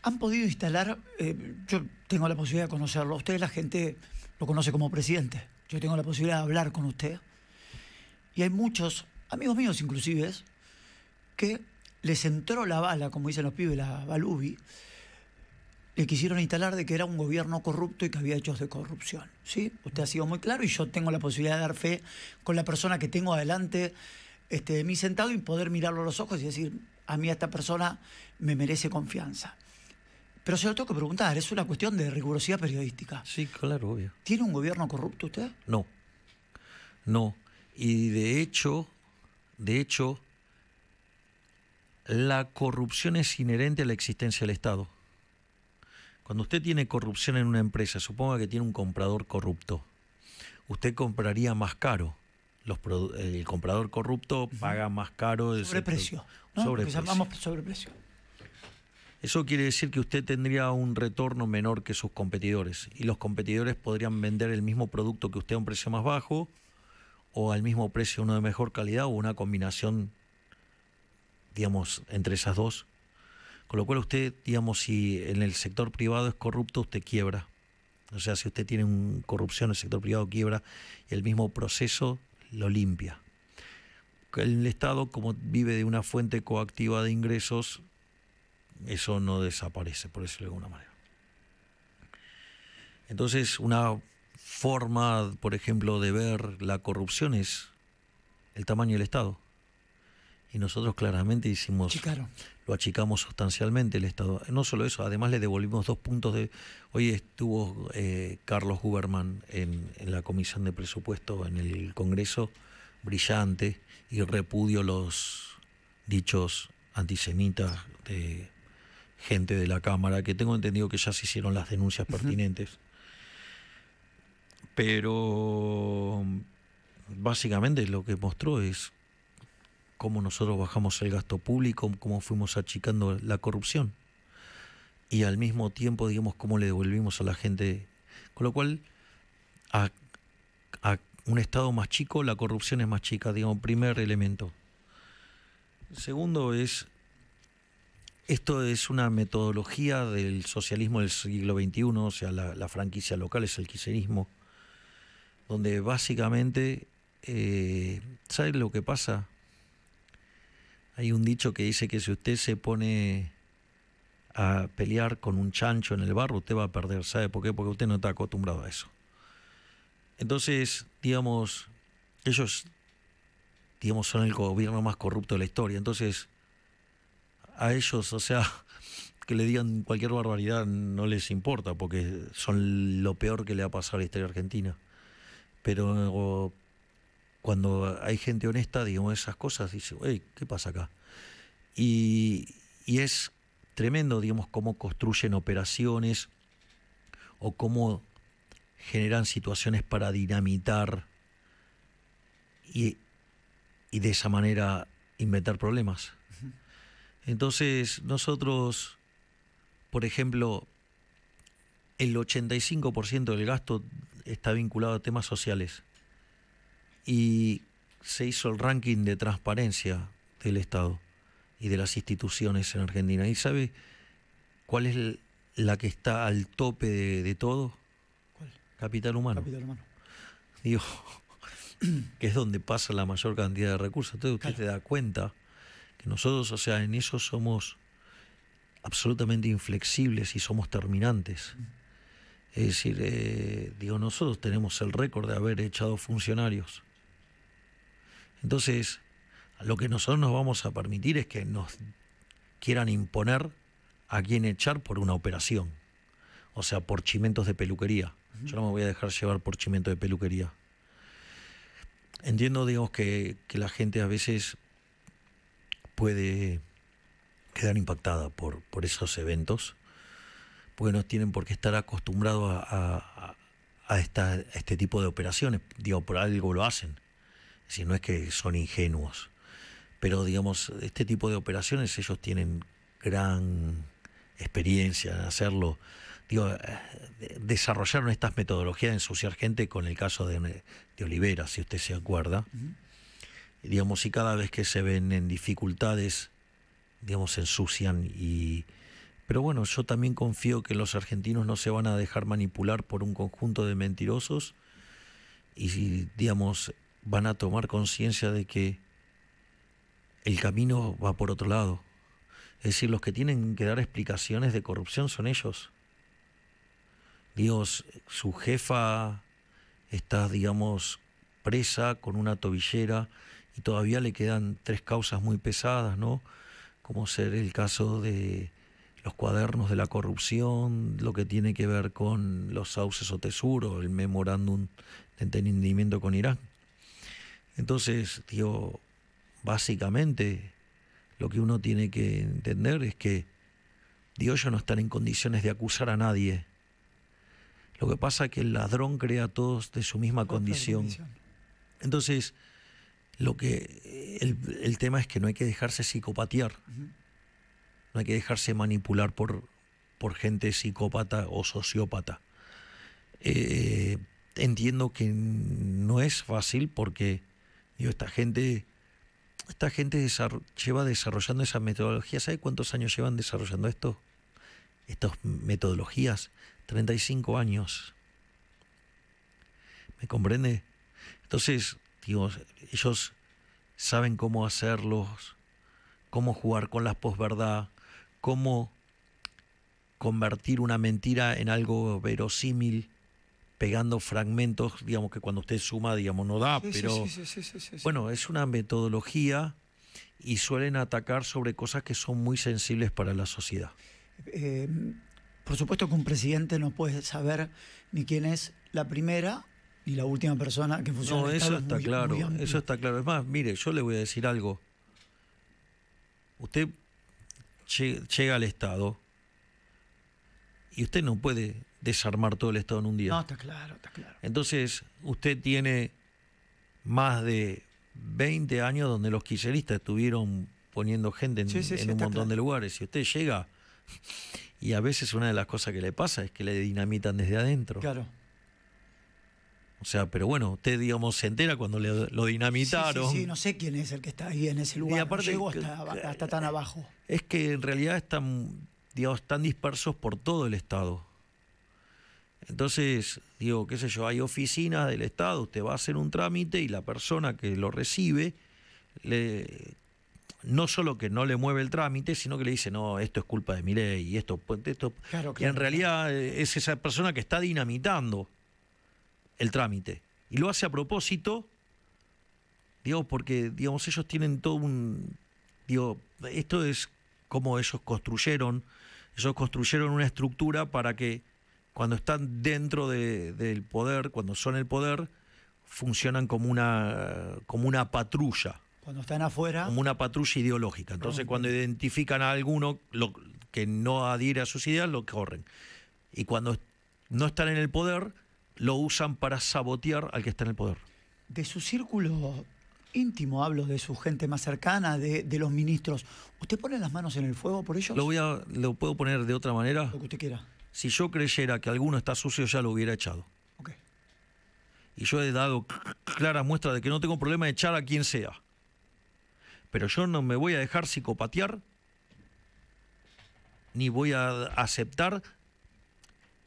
Han podido instalar, yo tengo la posibilidad de conocerlo, usted la gente lo conoce como presidente, yo tengo la posibilidad de hablar con usted, y hay muchos, amigos míos inclusive, que les entró la bala, como dicen los pibes, la balubi, le quisieron instalar de que era un gobierno corrupto y que había hechos de corrupción, ¿sí? Usted ha sido muy claro y yo tengo la posibilidad de dar fe con la persona que tengo adelante de mí sentado y poder mirarlo a los ojos y decir, a mí esta persona me merece confianza. Pero se lo tengo que preguntar, es una cuestión de rigurosidad periodística. Sí, claro, obvio. ¿Tiene un gobierno corrupto usted? No, no. Y de hecho, la corrupción es inherente a la existencia del Estado. Cuando usted tiene corrupción en una empresa, suponga que tiene un comprador corrupto, usted compraría más caro. El comprador corrupto paga más caro. Sobreprecio, ¿no? Sobreprecio. Lo que llamamos sobreprecio. Eso quiere decir que usted tendría un retorno menor que sus competidores y los competidores podrían vender el mismo producto que usted a un precio más bajo o al mismo precio uno de mejor calidad o una combinación, digamos, entre esas dos. Con lo cual usted, digamos, si en el sector privado es corrupto, usted quiebra. O sea, si usted tiene corrupción en el sector privado, quiebra y el mismo proceso lo limpia. El Estado, como vive de una fuente coactiva de ingresos, eso no desaparece, por decirlo de alguna manera. Entonces, una forma, por ejemplo, de ver la corrupción es el tamaño del Estado. Y nosotros claramente lo achicamos sustancialmente el Estado. No solo eso, además le devolvimos 2 puntos de... Hoy estuvo Carlos Huberman en la Comisión de Presupuesto en el Congreso, brillante, y repudio los dichos antisemitas de gente de la Cámara, que tengo entendido que ya se hicieron las denuncias pertinentes. Pero básicamente lo que mostró es cómo nosotros bajamos el gasto público, cómo fuimos achicando la corrupción y al mismo tiempo, digamos, cómo le devolvimos a la gente. Con lo cual, a un Estado más chico, la corrupción es más chica, digamos, primer elemento. Segundo esto es una metodología del socialismo del siglo XXI, o sea, la franquicia local es el kirchnerismo, donde básicamente, ¿sabes lo que pasa? Hay un dicho que dice que si usted se pone a pelear con un chancho en el barro, usted va a perder. ¿Sabe por qué? Porque usted no está acostumbrado a eso. Entonces, digamos, ellos, digamos, son el gobierno más corrupto de la historia. Entonces, a ellos, o sea, que le digan cualquier barbaridad no les importa, porque son lo peor que le ha pasado a la historia argentina. Pero cuando hay gente honesta, digamos, esas cosas, dice, hey, ¿qué pasa acá? Y es tremendo, digamos, cómo construyen operaciones o cómo generan situaciones para dinamitar y de esa manera inventar problemas. Entonces, nosotros, por ejemplo, el 85% del gasto está vinculado a temas sociales. Y se hizo el ranking de transparencia del Estado y de las instituciones en Argentina. ¿Y sabe cuál es la que está al tope de todo? ¿Cuál? Capital humano. Capital humano. Digo, que es donde pasa la mayor cantidad de recursos. Entonces usted se da cuenta que nosotros, o sea, en eso somos absolutamente inflexibles y somos terminantes. Es decir, digo, nosotros tenemos el récord de haber echado funcionarios. Entonces, lo que nosotros nos vamos a permitir es que nos quieran imponer a quién echar por una operación. O sea, por chimentos de peluquería. Yo no me voy a dejar llevar por chimentos de peluquería. Entiendo, digamos, que la gente a veces puede quedar impactada por esos eventos, porque no tienen por qué estar acostumbrados a este tipo de operaciones. Digo, por algo lo hacen. Es decir, no es que son ingenuos, pero digamos, este tipo de operaciones ellos tienen gran experiencia en hacerlo. Digo, desarrollaron estas metodologías de ensuciar gente con el caso de Olivera, si usted se acuerda. Digamos, y cada vez que se ven en dificultades, digamos, se ensucian y Pero bueno, yo también confío que los argentinos no se van a dejar manipular por un conjunto de mentirosos y, digamos, van a tomar conciencia de que el camino va por otro lado. Es decir, los que tienen que dar explicaciones de corrupción son ellos. Dios, su jefa está, digamos, presa con una tobillera y todavía le quedan 3 causas muy pesadas, ¿no? Como ser el caso de los cuadernos de la corrupción, lo que tiene que ver con los sauces o tesuro, el memorándum de entendimiento con Irán. Entonces, digo, básicamente lo que uno tiene que entender es que ellos no están en condiciones de acusar a nadie. Lo que pasa es que el ladrón crea a todos de su misma condición. Entonces, el tema es que no hay que dejarse psicopatear. No hay que dejarse manipular por gente psicópata o sociópata. Entiendo que no es fácil porque esta gente lleva desarrollando esa metodología. ¿Sabe cuántos años llevan desarrollando estas metodologías? 35 años. ¿Me comprende? Entonces, ellos saben cómo hacerlos, cómo jugar con la posverdad, cómo convertir una mentira en algo verosímil, pegando fragmentos, digamos que cuando usted suma, digamos, no da, pero bueno, es una metodología y suelen atacar sobre cosas que son muy sensibles para la sociedad. Por supuesto que un presidente no puede saber ni quién es la primera ni la última persona que funciona. No, eso está claro, eso está claro. Es más, mire, yo le voy a decir algo. Usted llega al Estado y usted no puede desarmar todo el Estado en un día. No, está claro, está claro. Entonces, usted tiene más de 20 años donde los kirchneristas estuvieron poniendo gente en un montón de lugares. Si usted llega, y a veces una de las cosas que le pasa es que le dinamitan desde adentro. Claro. O sea, pero bueno, usted, digamos, se entera cuando lo dinamitaron. Sí, no sé quién es el que está ahí en ese lugar. Y aparte, no llegó hasta tan abajo. Es que en realidad están dispersos por todo el Estado. Entonces, digo, qué sé yo, hay oficinas del Estado, usted va a hacer un trámite y la persona que lo recibe, no solo que no le mueve el trámite, sino que le dice, no, esto es culpa de mi ley, y esto. Claro, y en realidad es esa persona que está dinamitando el trámite. Y lo hace a propósito, digo, porque, digamos, ellos tienen todo un... Digo, esto es como ellos construyeron una estructura para que cuando están dentro del poder, cuando son el poder, funcionan como una patrulla. Cuando están afuera. Como una patrulla ideológica. Entonces, cuando identifican a alguno que no adhiere a sus ideas, lo corren. Y cuando no están en el poder, lo usan para sabotear al que está en el poder. De su círculo íntimo, hablo de su gente más cercana, de los ministros, ¿usted pone las manos en el fuego por ellos? Lo puedo poner de otra manera. Lo que usted quiera. Si yo creyera que alguno está sucio, ya lo hubiera echado. Okay. Y yo he dado clara muestra de que no tengo problema de echar a quien sea. Pero yo no me voy a dejar psicopatear, ni voy a aceptar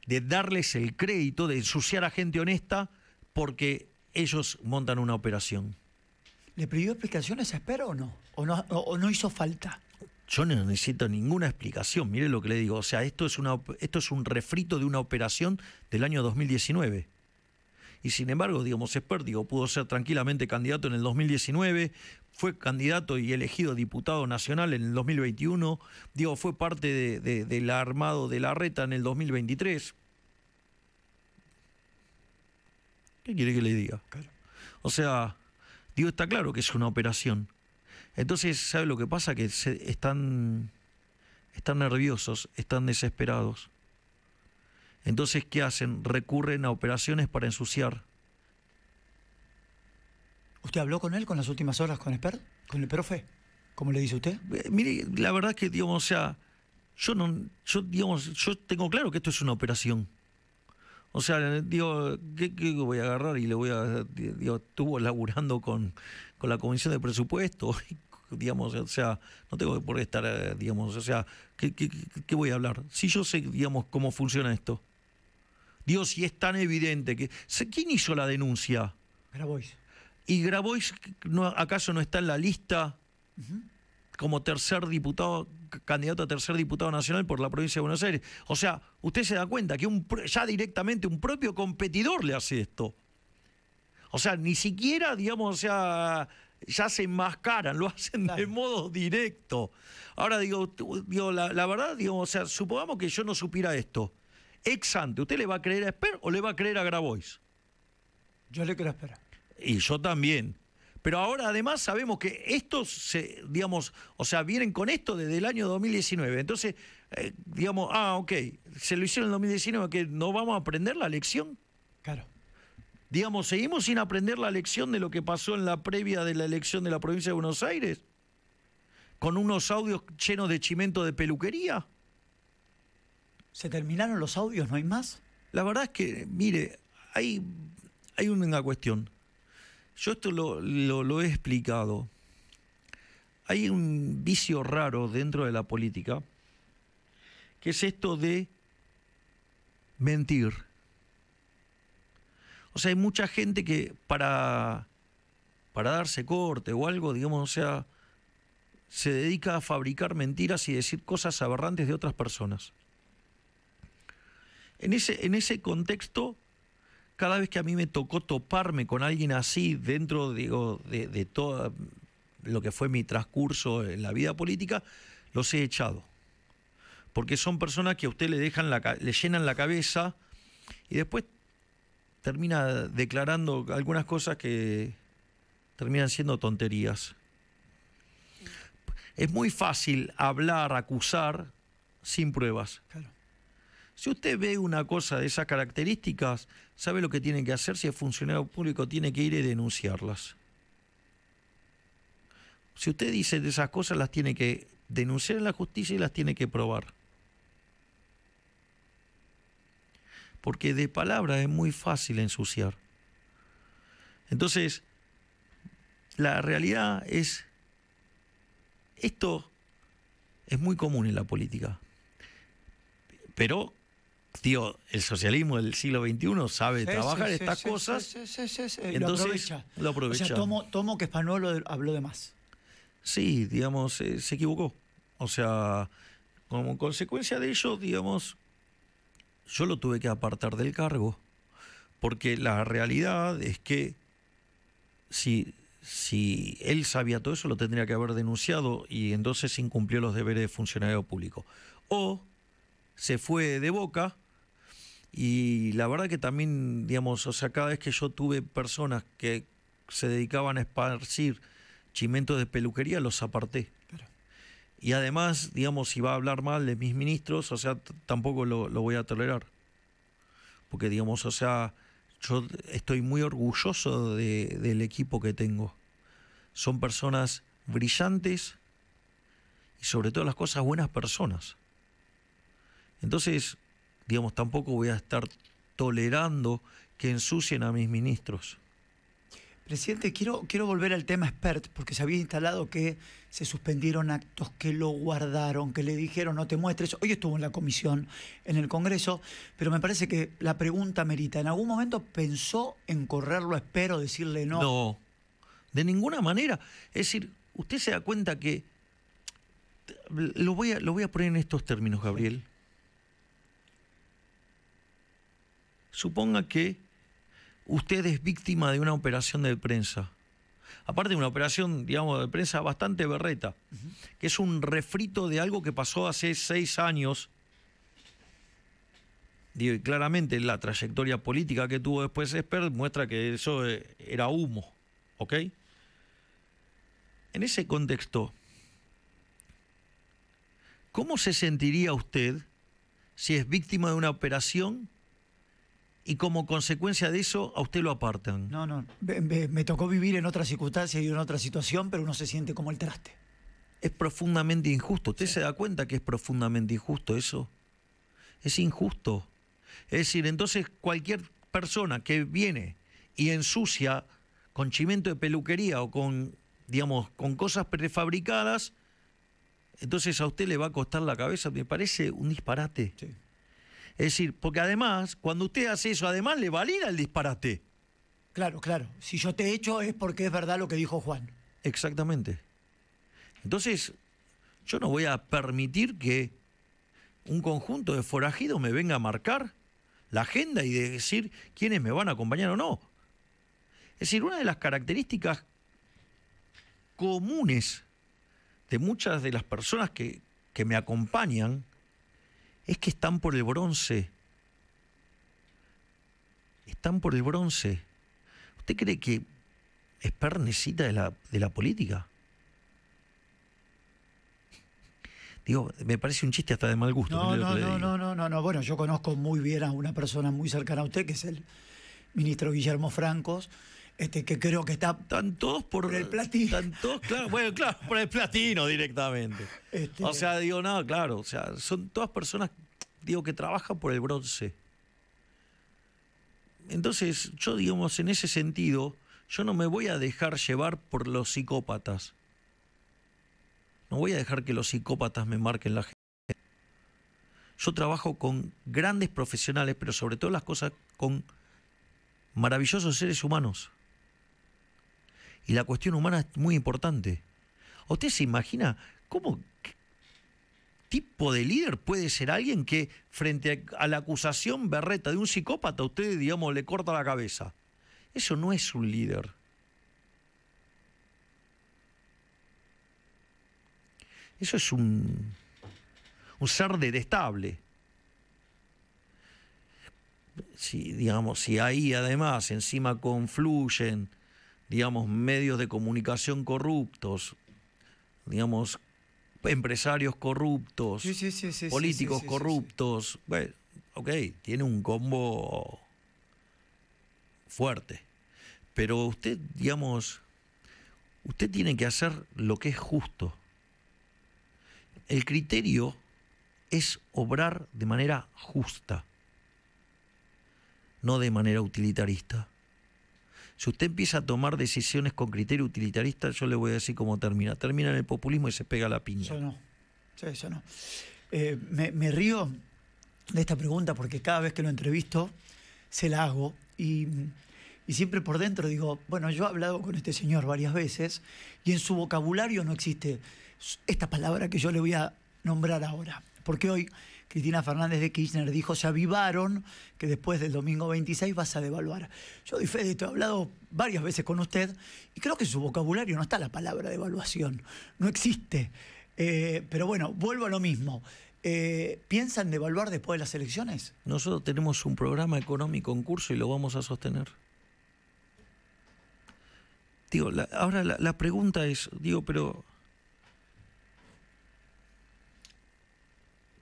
de darles el crédito de ensuciar a gente honesta porque ellos montan una operación. ¿Le pidió explicaciones a Esper o no? ¿O no hizo falta? Yo no necesito ninguna explicación, mire lo que le digo. O sea, esto es un refrito de una operación del año 2019. Y sin embargo, digamos, Esper, pudo ser tranquilamente candidato en el 2019, fue candidato y elegido diputado nacional en el 2021, fue parte del armado de Larreta en el 2023. ¿Qué quiere que le diga? Claro. O sea, está claro que es una operación. Entonces, ¿sabe lo que pasa? Que están nerviosos, están desesperados. Entonces, ¿qué hacen? Recurren a operaciones para ensuciar. ¿Usted habló con él con las últimas horas con Esper? ¿Con el profe? ¿Cómo le dice usted? Mire, la verdad es que, yo tengo claro que esto es una operación. O sea, ¿qué voy a agarrar y le voy a... estuvo laburando con la Comisión de Presupuesto. digamos, o sea, no tengo por qué estar, digamos, o sea, ¿qué voy a hablar? Si yo sé, digamos, cómo funciona esto. Dios, si es tan evidente que... ¿Quién hizo la denuncia? Grabois. ¿Y Grabois acaso no está en la lista como tercer diputado, candidato a tercer diputado nacional por la provincia de Buenos Aires? O sea, usted se da cuenta que ya directamente un propio competidor le hace esto. O sea, ni siquiera, digamos, o sea, ya se enmascaran, lo hacen de modo directo. Ahora digo la verdad, digo, o sea, supongamos que yo no supiera esto. Ex ante, ¿usted le va a creer a Esper o le va a creer a Grabois? Yo le creo a Esper. Y yo también. Pero ahora además sabemos que estos, digamos, o sea, vienen con esto desde el año 2019. Entonces, digamos, ok, se lo hicieron en el 2019, que no vamos a aprender la lección. Claro. Digamos, ¿seguimos sin aprender la lección de lo que pasó en la previa de la elección de la provincia de Buenos Aires? Con unos audios llenos de chimento de peluquería. ¿Se terminaron los audios? ¿No hay más? La verdad es que, mire, hay una cuestión. Yo esto lo he explicado. Hay un vicio raro dentro de la política, que es esto de mentir. O sea, hay mucha gente que para darse corte o algo, digamos, o sea, se dedica a fabricar mentiras y decir cosas aberrantes de otras personas. En ese contexto, cada vez que a mí me tocó toparme con alguien así dentro, digo, de todo lo que fue mi transcurso en la vida política, los he echado. Porque son personas que a usted le llenan la cabeza y después termina declarando algunas cosas que terminan siendo tonterías. Es muy fácil hablar, acusar, sin pruebas. Claro. Si usted ve una cosa de esas características, sabe lo que tiene que hacer. Si es funcionario público, tiene que ir y denunciarlas. Si usted dice de esas cosas, las tiene que denunciar en la justicia y las tiene que probar. Porque de palabra es muy fácil ensuciar. Entonces, la realidad es, esto es muy común en la política. Pero, tío, el socialismo del siglo XXI sabe trabajar estas cosas. Sí. Entonces, lo aprovecha. O sea, tomo que Spagnolo habló de más. Sí, digamos, se equivocó. O sea, como consecuencia de ello, digamos, yo lo tuve que apartar del cargo. Porque la realidad es que si él sabía todo eso, lo tendría que haber denunciado y entonces incumplió los deberes de funcionario público. O se fue de boca y la verdad que también, digamos, o sea, cada vez que yo tuve personas que se dedicaban a esparcir chimentos de peluquería, los aparté. Claro. Y además, digamos, si va a hablar mal de mis ministros, o sea, tampoco lo voy a tolerar. Porque, digamos, o sea, yo estoy muy orgulloso del equipo que tengo. Son personas brillantes y sobre todas las cosas buenas personas. Entonces, digamos, tampoco voy a estar tolerando que ensucien a mis ministros. Presidente, quiero volver al tema Spert, porque se había instalado que se suspendieron actos, que lo guardaron, que le dijeron no te muestres. Hoy estuvo en la comisión, en el Congreso, pero me parece que la pregunta merita. ¿En algún momento pensó en correrlo a Spert o decirle no? No, de ninguna manera. Es decir, usted se da cuenta que... Lo voy a poner en estos términos, Gabriel. Suponga que usted es víctima de una operación de prensa. Aparte de una operación, digamos, de prensa bastante berreta, que es un refrito de algo que pasó hace 6 años. Digo, y claramente la trayectoria política que tuvo después Esper muestra que eso era humo, ¿ok? En ese contexto, ¿cómo se sentiría usted si es víctima de una operación y como consecuencia de eso a usted lo apartan? No. Me tocó vivir en otra circunstancia y en otra situación, pero uno se siente como el traste. Es profundamente injusto. ¿Usted se da cuenta que es profundamente injusto eso? Es injusto. Es decir, entonces cualquier persona que viene y ensucia con chimento de peluquería o con digamos, con cosas prefabricadas, entonces a usted le va a costar la cabeza. Me parece un disparate. Sí. Es decir, porque además, cuando usted hace eso, además le valida el disparate. Claro, claro. Si yo te echo es porque es verdad lo que dijo Juan. Exactamente. Entonces, yo no voy a permitir que un conjunto de forajidos me venga a marcar la agenda y de decir quiénes me van a acompañar o no. Es decir, una de las características comunes de muchas de las personas que me acompañan es que están por el bronce. Están por el bronce. ¿Usted cree que Esper necesita de la política? Digo, me parece un chiste hasta de mal gusto. No. Bueno, yo conozco muy bien a una persona muy cercana a usted, que es el ministro Guillermo Francos, que creo que están todos por el platino. Están todos, claro, bueno, claro, por el platino directamente. O sea, digo, no, claro, o sea, son todas personas, digo, que trabajan por el bronce. Entonces, yo, digamos, en ese sentido, yo no me voy a dejar llevar por los psicópatas. No voy a dejar que los psicópatas me marquen la gente. Yo trabajo con grandes profesionales, pero sobre todo las cosas con maravillosos seres humanos. Y la cuestión humana es muy importante. ¿Usted se imagina qué tipo de líder puede ser alguien que frente a la acusación berreta de un psicópata usted, digamos, le corta la cabeza? Eso no es un líder. Eso es un ser detestable. Si, digamos, si ahí además encima confluyen, digamos, medios de comunicación corruptos, digamos, empresarios corruptos, políticos corruptos, bueno, ok, tiene un combo fuerte. Pero usted, digamos, usted tiene que hacer lo que es justo. El criterio es obrar de manera justa, no de manera utilitarista. Si usted empieza a tomar decisiones con criterio utilitarista, yo le voy a decir cómo termina. Termina en el populismo y se pega la piña. Eso no. Sí, eso no. Me río de esta pregunta porque cada vez que lo entrevisto se la hago y siempre por dentro digo, bueno, yo he hablado con este señor varias veces y en su vocabulario no existe esta palabra que yo le voy a nombrar ahora. Porque hoy Cristina Fernández de Kirchner dijo, se avivaron que después del domingo 26 vas a devaluar. Yo doy fe de esto, he hablado varias veces con usted y creo que en su vocabulario no está la palabra devaluación, no existe. Pero bueno, vuelvo a lo mismo. ¿Piensan devaluar después de las elecciones? Nosotros tenemos un programa económico en curso y lo vamos a sostener. Digo, ahora la pregunta es, digo, pero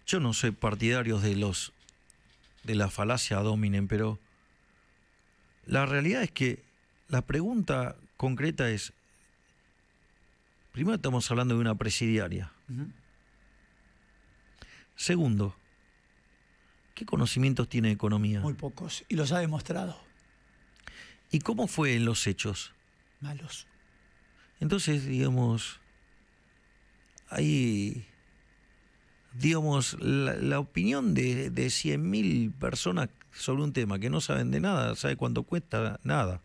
yo no soy partidario de la falacia ad hominem, pero la realidad es que la pregunta concreta es, primero estamos hablando de una presidiaria. Uh-huh. Segundo, ¿qué conocimientos tiene de economía? Muy pocos, y los ha demostrado. ¿Y cómo fue en los hechos? Malos. Entonces, digamos, hay, digamos, la opinión de 100.000 personas sobre un tema que no saben de nada, ¿sabe cuánto cuesta? Nada.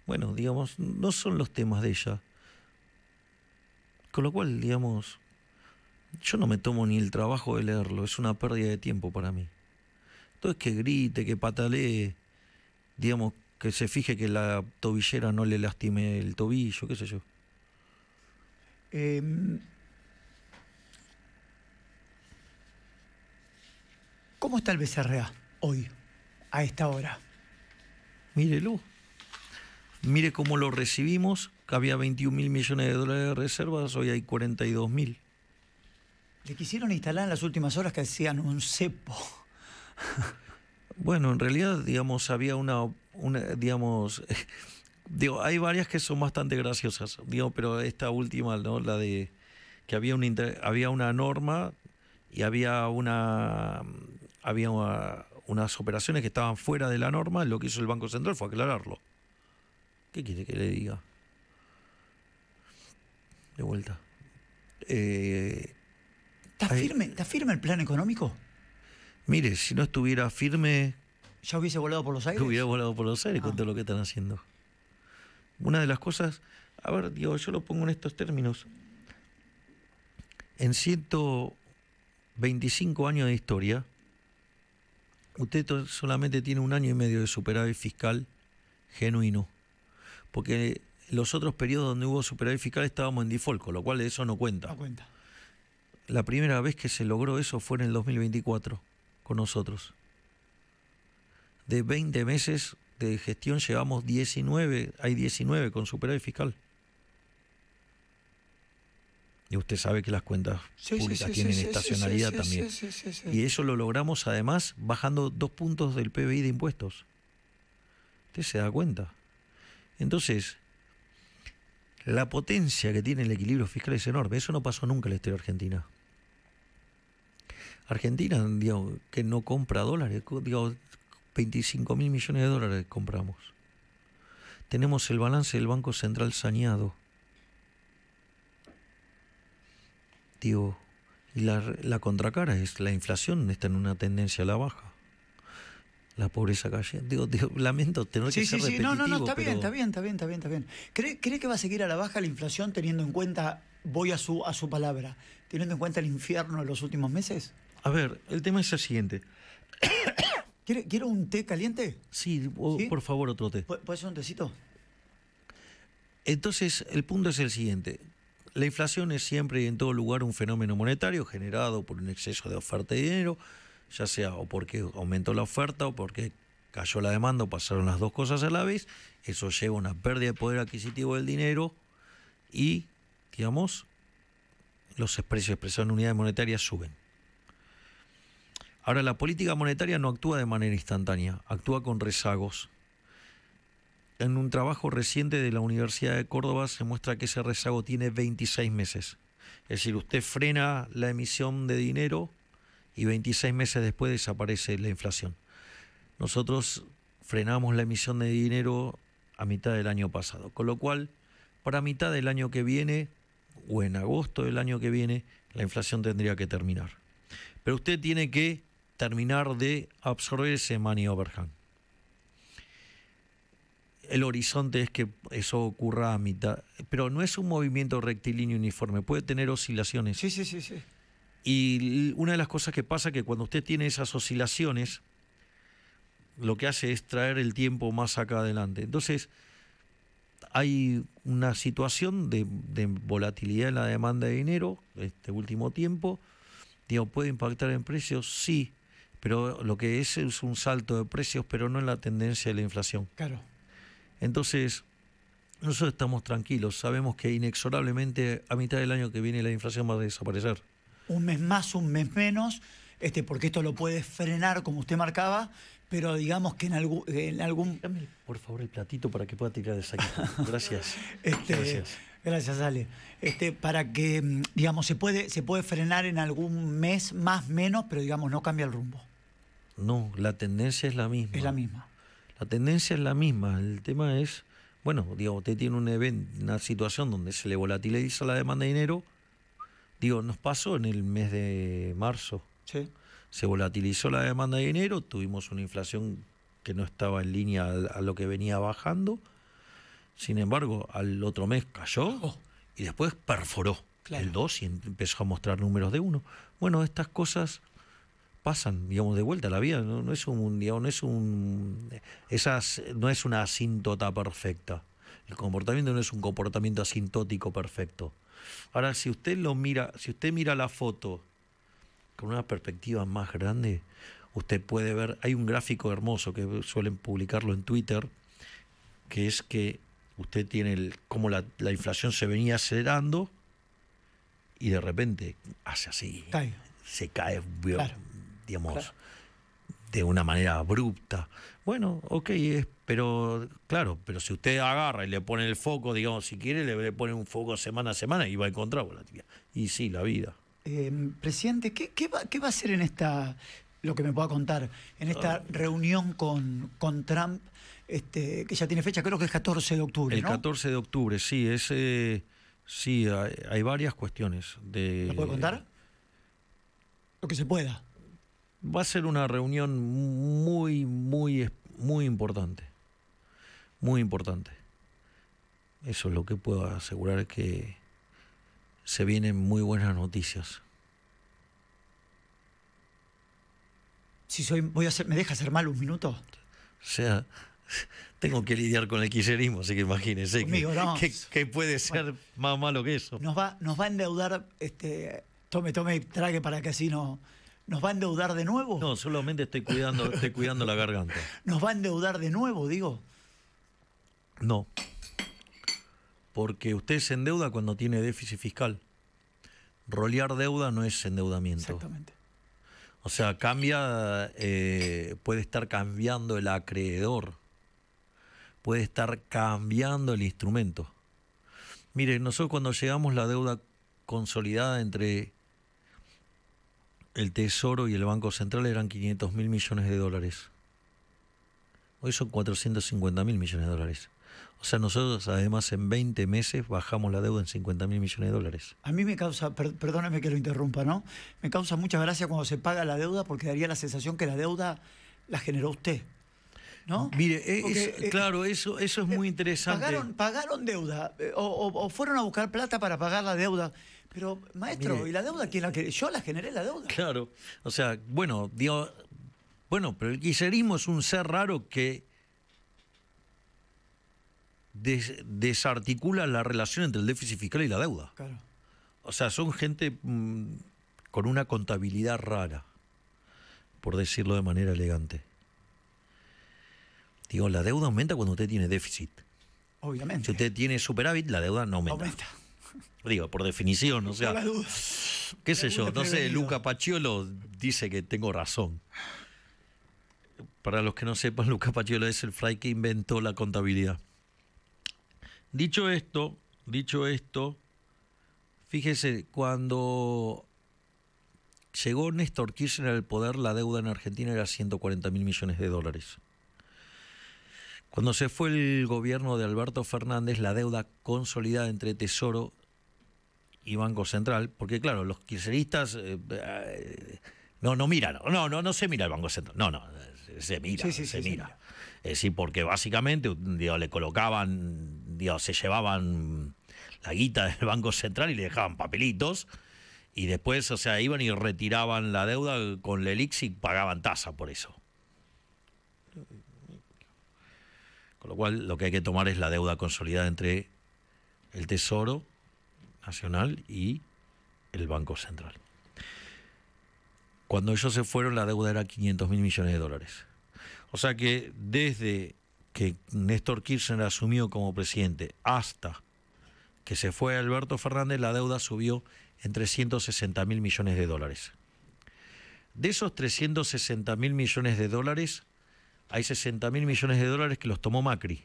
Bueno, digamos, no son los temas de ella. Con lo cual, digamos, yo no me tomo ni el trabajo de leerlo, es una pérdida de tiempo para mí. Entonces que grite, que patalee, digamos, que se fije que la tobillera no le lastime el tobillo, qué sé yo. ¿Cómo está el BCRA hoy, a esta hora? Mírelo. Mire cómo lo recibimos, que había 21.000 millones de dólares de reservas, hoy hay 42.000. Le quisieron instalar en las últimas horas que hacían un cepo. Bueno, en realidad, digamos, había digamos, digo, hay varias que son bastante graciosas, digo, pero esta última, ¿no? La de que había una norma y había unas operaciones que estaban fuera de la norma. Lo que hizo el Banco Central fue aclararlo. ¿Qué quiere que le diga? de vuelta. ¿Está firme el plan económico? Mire, si no estuviera firme, ¿Ya hubiese volado por los aires? hubiera volado por los aires con todo lo que están haciendo. Una de las cosas, a ver, digo, yo lo pongo en estos términos. En 125 años de historia, usted solamente tiene 1 año y medio de superávit fiscal genuino. Porque los otros periodos donde hubo superávit fiscal estábamos en default, con lo cual eso no cuenta. No cuenta. La primera vez que se logró eso fue en el 2024, con nosotros. De 20 meses de gestión llevamos 19, hay 19 con superávit fiscal. Y usted sabe que las cuentas públicas tienen estacionalidad también. Y eso lo logramos además bajando 2 puntos del PBI de impuestos. Usted se da cuenta. Entonces, la potencia que tiene el equilibrio fiscal es enorme. Eso no pasó nunca en la historia de Argentina. Argentina, digo, que no compra dólares, digo, 25.000 millones de dólares compramos. Tenemos el balance del Banco Central saneado. Digo, y la contracara es la inflación está en una tendencia a la baja. La pobreza cayendo. Digo, lamento tener que ser repetitivo. No, está pero... bien. ¿Cree que va a seguir a la baja la inflación teniendo en cuenta, voy a su palabra, teniendo en cuenta el infierno de los últimos meses? A ver, el tema es el siguiente. ¿Quiere un té caliente? Sí, por favor, otro té. ¿Puede ser un tecito? Entonces, el punto es el siguiente. La inflación es siempre y en todo lugar un fenómeno monetario generado por un exceso de oferta de dinero, ya sea o porque aumentó la oferta o porque cayó la demanda o pasaron las dos cosas a la vez. Eso lleva a una pérdida de poder adquisitivo del dinero y, digamos, los precios expresados en unidades monetarias suben. Ahora, la política monetaria no actúa de manera instantánea, actúa con rezagos. En un trabajo reciente de la Universidad de Córdoba se muestra que ese rezago tiene 26 meses. Es decir, usted frena la emisión de dinero y 26 meses después desaparece la inflación. Nosotros frenamos la emisión de dinero a mitad del año pasado, con lo cual, para mitad del año que viene, o en agosto del año que viene, la inflación tendría que terminar. Pero usted tiene que terminar de absorber ese money overhang. El horizonte es que eso ocurra a mitad, pero no es un movimiento rectilíneo uniforme, puede tener oscilaciones. Sí. Y una de las cosas que pasa es que cuando usted tiene esas oscilaciones, lo que hace es traer el tiempo más acá adelante. Entonces, hay una situación de volatilidad en la demanda de dinero este último tiempo. Digo, ¿puede impactar en precios? Sí, pero lo que es un salto de precios, pero no en la tendencia de la inflación. Claro. Entonces, nosotros estamos tranquilos, sabemos que inexorablemente a mitad del año que viene la inflación va a desaparecer. Un mes más, un mes menos, porque esto lo puede frenar, como usted marcaba, pero digamos que en algún... Dame, por favor, el platito para que pueda tirar de saquito. Gracias. Gracias. Gracias, Ale. Para que, digamos, se puede frenar en algún mes, más, menos, pero digamos, no cambia el rumbo. No, la tendencia es la misma. Es la misma. La tendencia es la misma. El tema es, bueno, digamos, usted tiene una situación donde se le volatiliza la demanda de dinero. Digo, nos pasó en el mes de marzo. Sí. Se volatilizó la demanda de dinero, tuvimos una inflación que no estaba en línea a lo que venía bajando. Sin embargo, al otro mes cayó y después perforó el 2 y empezó a mostrar números de 1. Bueno, estas cosas pasan, digamos, de vuelta a la vida. No es una asíntota perfecta. El comportamiento no es un comportamiento asintótico perfecto. Ahora, si usted mira la foto con una perspectiva más grande, usted puede ver, hay un gráfico hermoso que suelen publicarlo en Twitter, que es que usted tiene cómo la inflación se venía acelerando y de repente hace así, se cae, digamos, de una manera abrupta. Bueno, ok, pero si usted agarra y le pone el foco, digamos, si quiere le pone un foco semana a semana y va a encontrar volatilidad. Y sí, la vida. Presidente, ¿qué va a hacer en esta, lo que me pueda contar, en esta reunión con Trump, que ya tiene fecha, creo que es 14 de octubre, El ¿no? 14 de octubre, sí, es Sí, hay varias cuestiones. ¿La puede contar? Lo que se pueda. Va a ser una reunión muy importante. Muy importante. Eso es lo que puedo asegurar, que se vienen muy buenas noticias. ¿Me deja hacer mal un minuto? O sea, tengo que lidiar con el kirchnerismo, así que imagínense Conmigo, no. que puede ser más malo que eso. Nos va a endeudar, tome y trague para que así no. ¿Nos va a endeudar de nuevo? No, solamente estoy cuidando la garganta. ¿Nos va a endeudar de nuevo, digo? No. Porque usted se endeuda cuando tiene déficit fiscal. Rolear deuda no es endeudamiento. Exactamente. O sea, puede estar cambiando el acreedor, puede estar cambiando el instrumento. Mire, nosotros cuando llegamos, la deuda consolidada entre el Tesoro y el Banco Central eran 500.000 millones de dólares. Hoy son 450.000 millones de dólares. O sea, nosotros además en 20 meses bajamos la deuda en 50.000 millones de dólares. A mí me causa, perdóneme que lo interrumpa, ¿no? Me causa mucha gracia cuando se paga la deuda, porque daría la sensación que la deuda la generó usted, ¿no? Mire, claro, eso es muy interesante. Pagaron deuda, o fueron a buscar plata para pagar la deuda. Pero, maestro, Mire, ¿y la deuda quién la generó? Yo la generé la deuda. Claro, o sea, bueno, pero el kirchnerismo es un ser raro que desarticula la relación entre el déficit fiscal y la deuda. Claro. O sea, son gente con una contabilidad rara, por decirlo de manera elegante. Digo, la deuda aumenta cuando usted tiene déficit. Obviamente. Si usted tiene superávit, la deuda no aumenta. Digo, por definición, o sea, qué sé yo, no sé, Luca Paciolo dice que tengo razón. Para los que no sepan, Luca Paciolo es el fray que inventó la contabilidad. Dicho esto, fíjese, cuando llegó Néstor Kirchner al poder, la deuda en Argentina era 140.000 millones de dólares. Cuando se fue el gobierno de Alberto Fernández, la deuda consolidada entre Tesoro y Banco Central, porque claro, los kirchneristas no se mira el Banco Central, se mira, se mira. Es decir, porque básicamente le colocaban, se llevaban la guita del Banco Central y le dejaban papelitos, y después, o sea, iban y retiraban la deuda con la ELIX y pagaban tasa por eso. Con lo cual, lo que hay que tomar es la deuda consolidada entre el Tesoro Nacional y el Banco Central. Cuando ellos se fueron, la deuda era 500.000 millones de dólares. O sea que desde que Néstor Kirchner asumió como presidente hasta que se fue Alberto Fernández, la deuda subió en 360.000 millones de dólares. De esos 360.000 millones de dólares, hay 60.000 millones de dólares que los tomó Macri.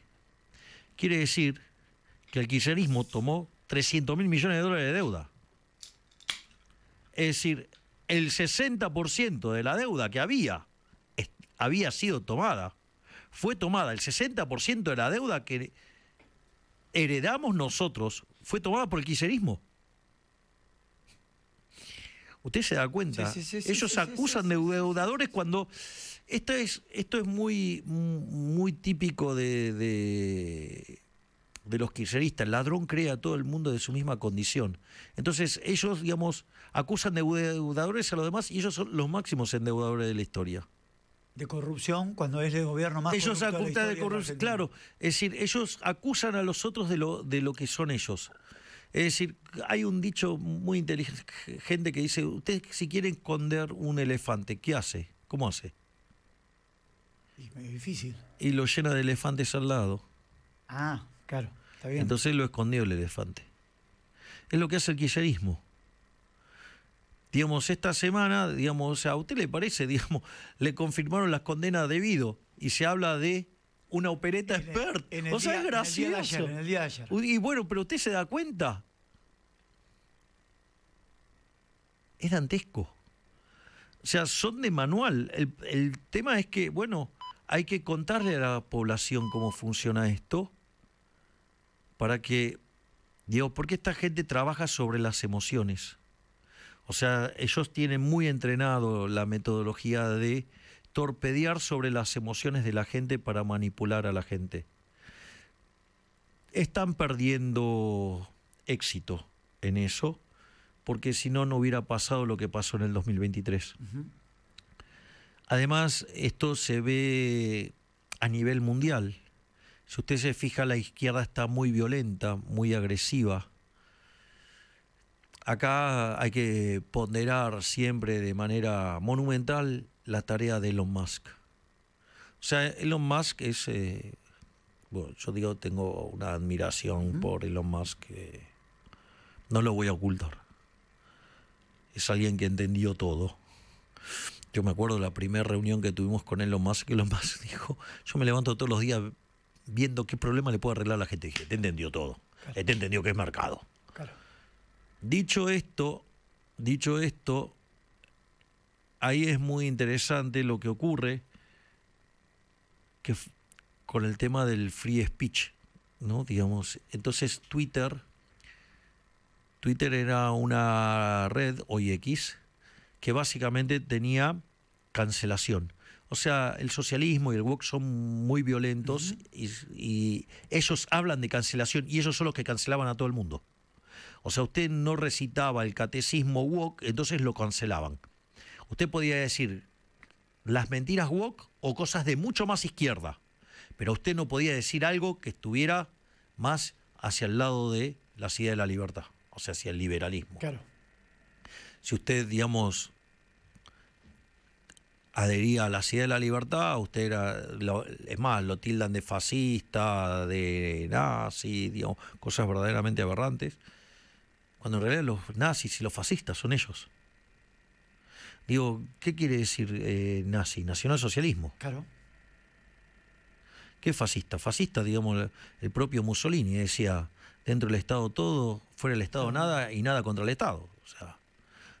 Quiere decir que el kirchnerismo tomó 300.000 millones de dólares de deuda. Es decir, el 60% de la deuda que había sido tomada, fue tomada. El 60% de la deuda que heredamos nosotros fue tomada por el kirchnerismo. ¿Usted se da cuenta? Ellos acusan de deudadores cuando... Esto es muy típico de los kirchneristas. El ladrón cree a todo el mundo de su misma condición. Entonces ellos, digamos, acusan de deudadores a los demás y ellos son los máximos endeudadores de la historia. De corrupción, cuando es el gobierno más ellos corrupto acusan de corrupción, claro. Es decir, ellos acusan a los otros de lo que son ellos. Es decir, hay un dicho muy inteligente que dice, usted si quiere esconder un elefante, ¿qué hace? ¿Cómo hace? Es medio difícil. Y lo llena de elefantes al lado. Ah, claro, está bien. Entonces lo escondió el elefante. Es lo que hace el kirchnerismo. Digamos, esta semana, digamos, o sea, ¿a usted le parece, digamos, le confirmaron las condenas debido y se habla de una opereta expert? O sea, es gracioso. En el día de ayer. Y bueno, pero usted se da cuenta. Es dantesco. O sea, son de manual. El tema es que, bueno, hay que contarle a la población cómo funciona esto para que Digo, porque esta gente trabaja sobre las emociones. O sea, ellos tienen muy entrenado la metodología de torpedear sobre las emociones de la gente para manipular a la gente. Están perdiendo éxito en eso, porque si no, no hubiera pasado lo que pasó en el 2023. Además, esto se ve a nivel mundial. Si usted se fija, la izquierda está muy violenta, muy agresiva. Acá hay que ponderar siempre de manera monumental la tarea de Elon Musk. O sea, Elon Musk es... bueno, yo digo, tengo una admiración por Elon Musk que no lo voy a ocultar. Es alguien que entendió todo. Yo me acuerdo de la primera reunión que tuvimos con Elon Musk, que Elon Musk dijo, yo me levanto todos los días viendo qué problema le puedo arreglar a la gente. Dije, te entendió todo. Claro. Te entendió que es mercado. Claro. Dicho esto, ahí es muy interesante lo que ocurre que con el tema del free speech, ¿no? Digamos, entonces Twitter era una red, hoy X, que básicamente tenía cancelación. O sea, el socialismo y el woke son muy violentos y ellos hablan de cancelación y ellos son los que cancelaban a todo el mundo. O sea, usted no recitaba el catecismo woke, entonces lo cancelaban. Usted podía decir las mentiras woke o cosas de mucho más izquierda, pero usted no podía decir algo que estuviera más hacia el lado de las ideas de la libertad, o sea, hacia el liberalismo. Claro. Si usted, digamos, adhería a las ideas de la libertad, usted era, es más, lo tildan de fascista, de nazi, digamos, cosas verdaderamente aberrantes, cuando en realidad los nazis y los fascistas son ellos. Digo, ¿qué quiere decir nazi? Nacionalsocialismo. Claro. ¿Qué es fascista? Fascista, digamos, el propio Mussolini decía, dentro del Estado todo, fuera del Estado nada y nada contra el Estado. O sea,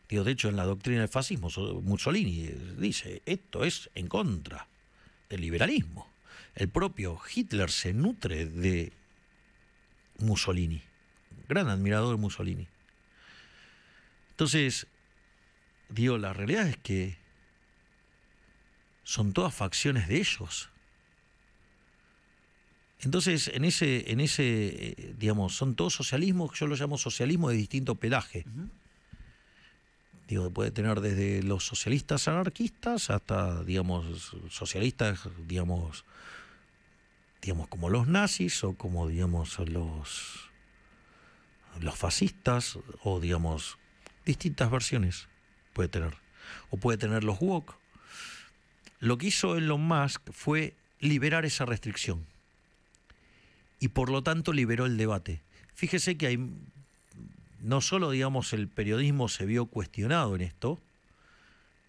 digo, de hecho, en la doctrina del fascismo, Mussolini dice, esto es en contra del liberalismo. El propio Hitler se nutre de Mussolini, gran admirador de Mussolini. Entonces, digo, la realidad es que son todas facciones de ellos. Entonces, en ese, digamos, son todos socialismos, yo lo llamo socialismo de distinto pelaje. Digo, puede tener desde los socialistas anarquistas hasta, digamos, socialistas, digamos, como los nazis o como, digamos, los fascistas o, digamos, distintas versiones puede tener. O puede tener los woke. Lo que hizo Elon Musk fue liberar esa restricción. Y por lo tanto liberó el debate. Fíjese que hay, no solo, digamos, el periodismo se vio cuestionado en esto,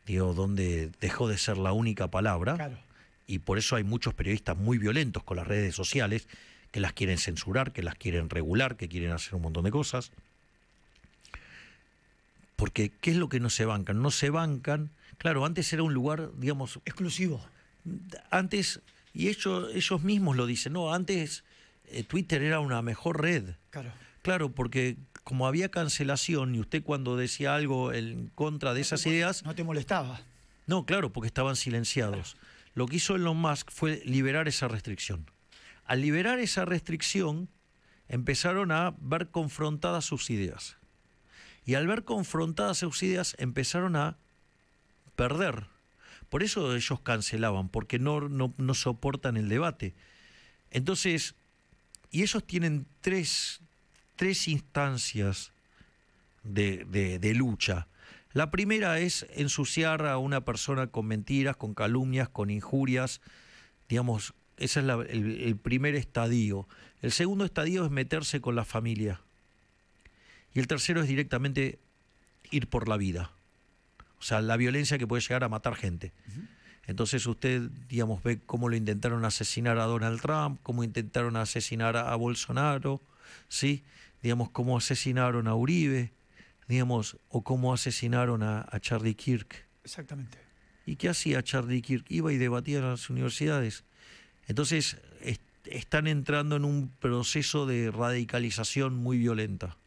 digo, donde dejó de ser la única palabra, Claro. Y por eso hay muchos periodistas muy violentos con las redes sociales, que las quieren censurar, que las quieren regular, que quieren hacer un montón de cosas. Porque, ¿qué es lo que no se bancan? No se bancan, claro, antes era un lugar, digamos... Exclusivo. Antes, y ellos mismos lo dicen, no, antes... Twitter era una mejor red. Claro. Claro, porque como había cancelación y usted cuando decía algo en contra de esas ideas... No te molestaba. No, claro, porque estaban silenciados. Claro. Lo que hizo Elon Musk fue liberar esa restricción. Al liberar esa restricción, empezaron a ver confrontadas sus ideas. Y al ver confrontadas sus ideas, empezaron a perder. Por eso ellos cancelaban, porque no soportan el debate. Entonces... Y ellos tienen tres instancias de lucha. La primera es ensuciar a una persona con mentiras, con calumnias, con injurias. Digamos, ese es el primer estadio. El segundo estadio es meterse con la familia. Y el tercero es directamente ir por la vida. O sea, la violencia que puede llegar a matar gente. Entonces usted, digamos, ve cómo lo intentaron asesinar a Donald Trump, cómo intentaron asesinar a Bolsonaro, ¿sí? Digamos, cómo asesinaron a Uribe, digamos, o cómo asesinaron a Charlie Kirk. Exactamente. ¿Y qué hacía Charlie Kirk? Iba y debatía en las universidades. Entonces, están entrando en un proceso de radicalización muy violenta.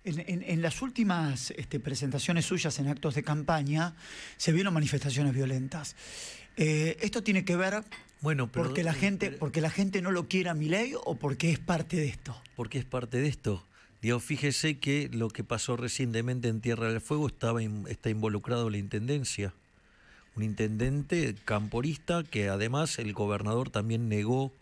En las últimas presentaciones suyas en actos de campaña se vieron manifestaciones violentas. ¿Esto tiene que ver porque la gente no lo quiere a Milei o porque es parte de esto? Porque es parte de esto. Digo, fíjese que lo que pasó recientemente en Tierra del Fuego está involucrado la intendencia. Un intendente camporista que además el gobernador también negó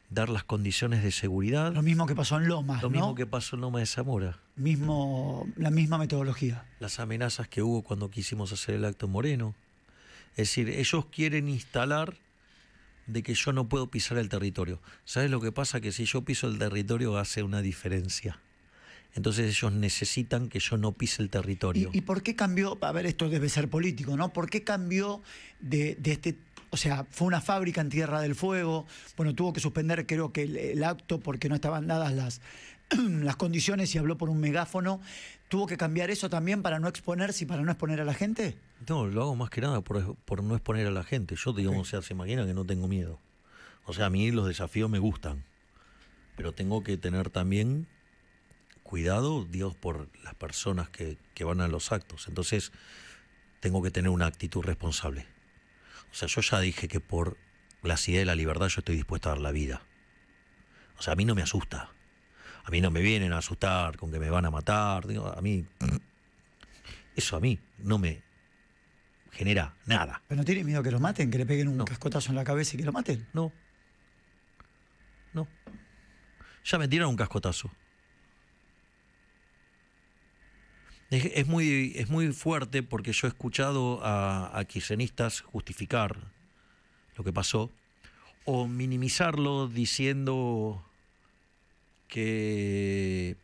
dar las condiciones de seguridad. Lo mismo que pasó en Lomas, Lo mismo que pasó en Lomas de Zamora. La misma metodología. Las amenazas que hubo cuando quisimos hacer el acto en Moreno. Es decir, ellos quieren instalar de que yo no puedo pisar el territorio. ¿Sabes lo que pasa? Que si yo piso el territorio hace una diferencia. Entonces ellos necesitan que yo no pise el territorio. ¿Y por qué cambió? A ver, esto debe ser político, ¿no? ¿Por qué cambió de este... O sea, fue una fábrica en Tierra del Fuego, bueno, tuvo que suspender creo que el acto porque no estaban dadas las condiciones y habló por un megáfono. ¿Tuvo que cambiar eso también para no exponerse y para no exponer a la gente? No, lo hago más que nada por no exponer a la gente. Yo, digamos, o sea, se imagina que no tengo miedo. O sea, a mí los desafíos me gustan, pero tengo que tener también cuidado, Dios, por las personas que van a los actos. Entonces, tengo que tener una actitud responsable. O sea, yo ya dije que por la ideas de la libertad yo estoy dispuesto a dar la vida. O sea, a mí no me asusta. A mí no me vienen a asustar con que me van a matar. Digo, a mí... Eso a mí no me genera nada. ¿Pero no tiene miedo que lo maten? ¿Que le peguen un cascotazo en la cabeza y que lo maten? No. No. Ya me tiraron un cascotazo. Es muy fuerte porque yo he escuchado a kirchneristas justificar lo que pasó o minimizarlo diciendo que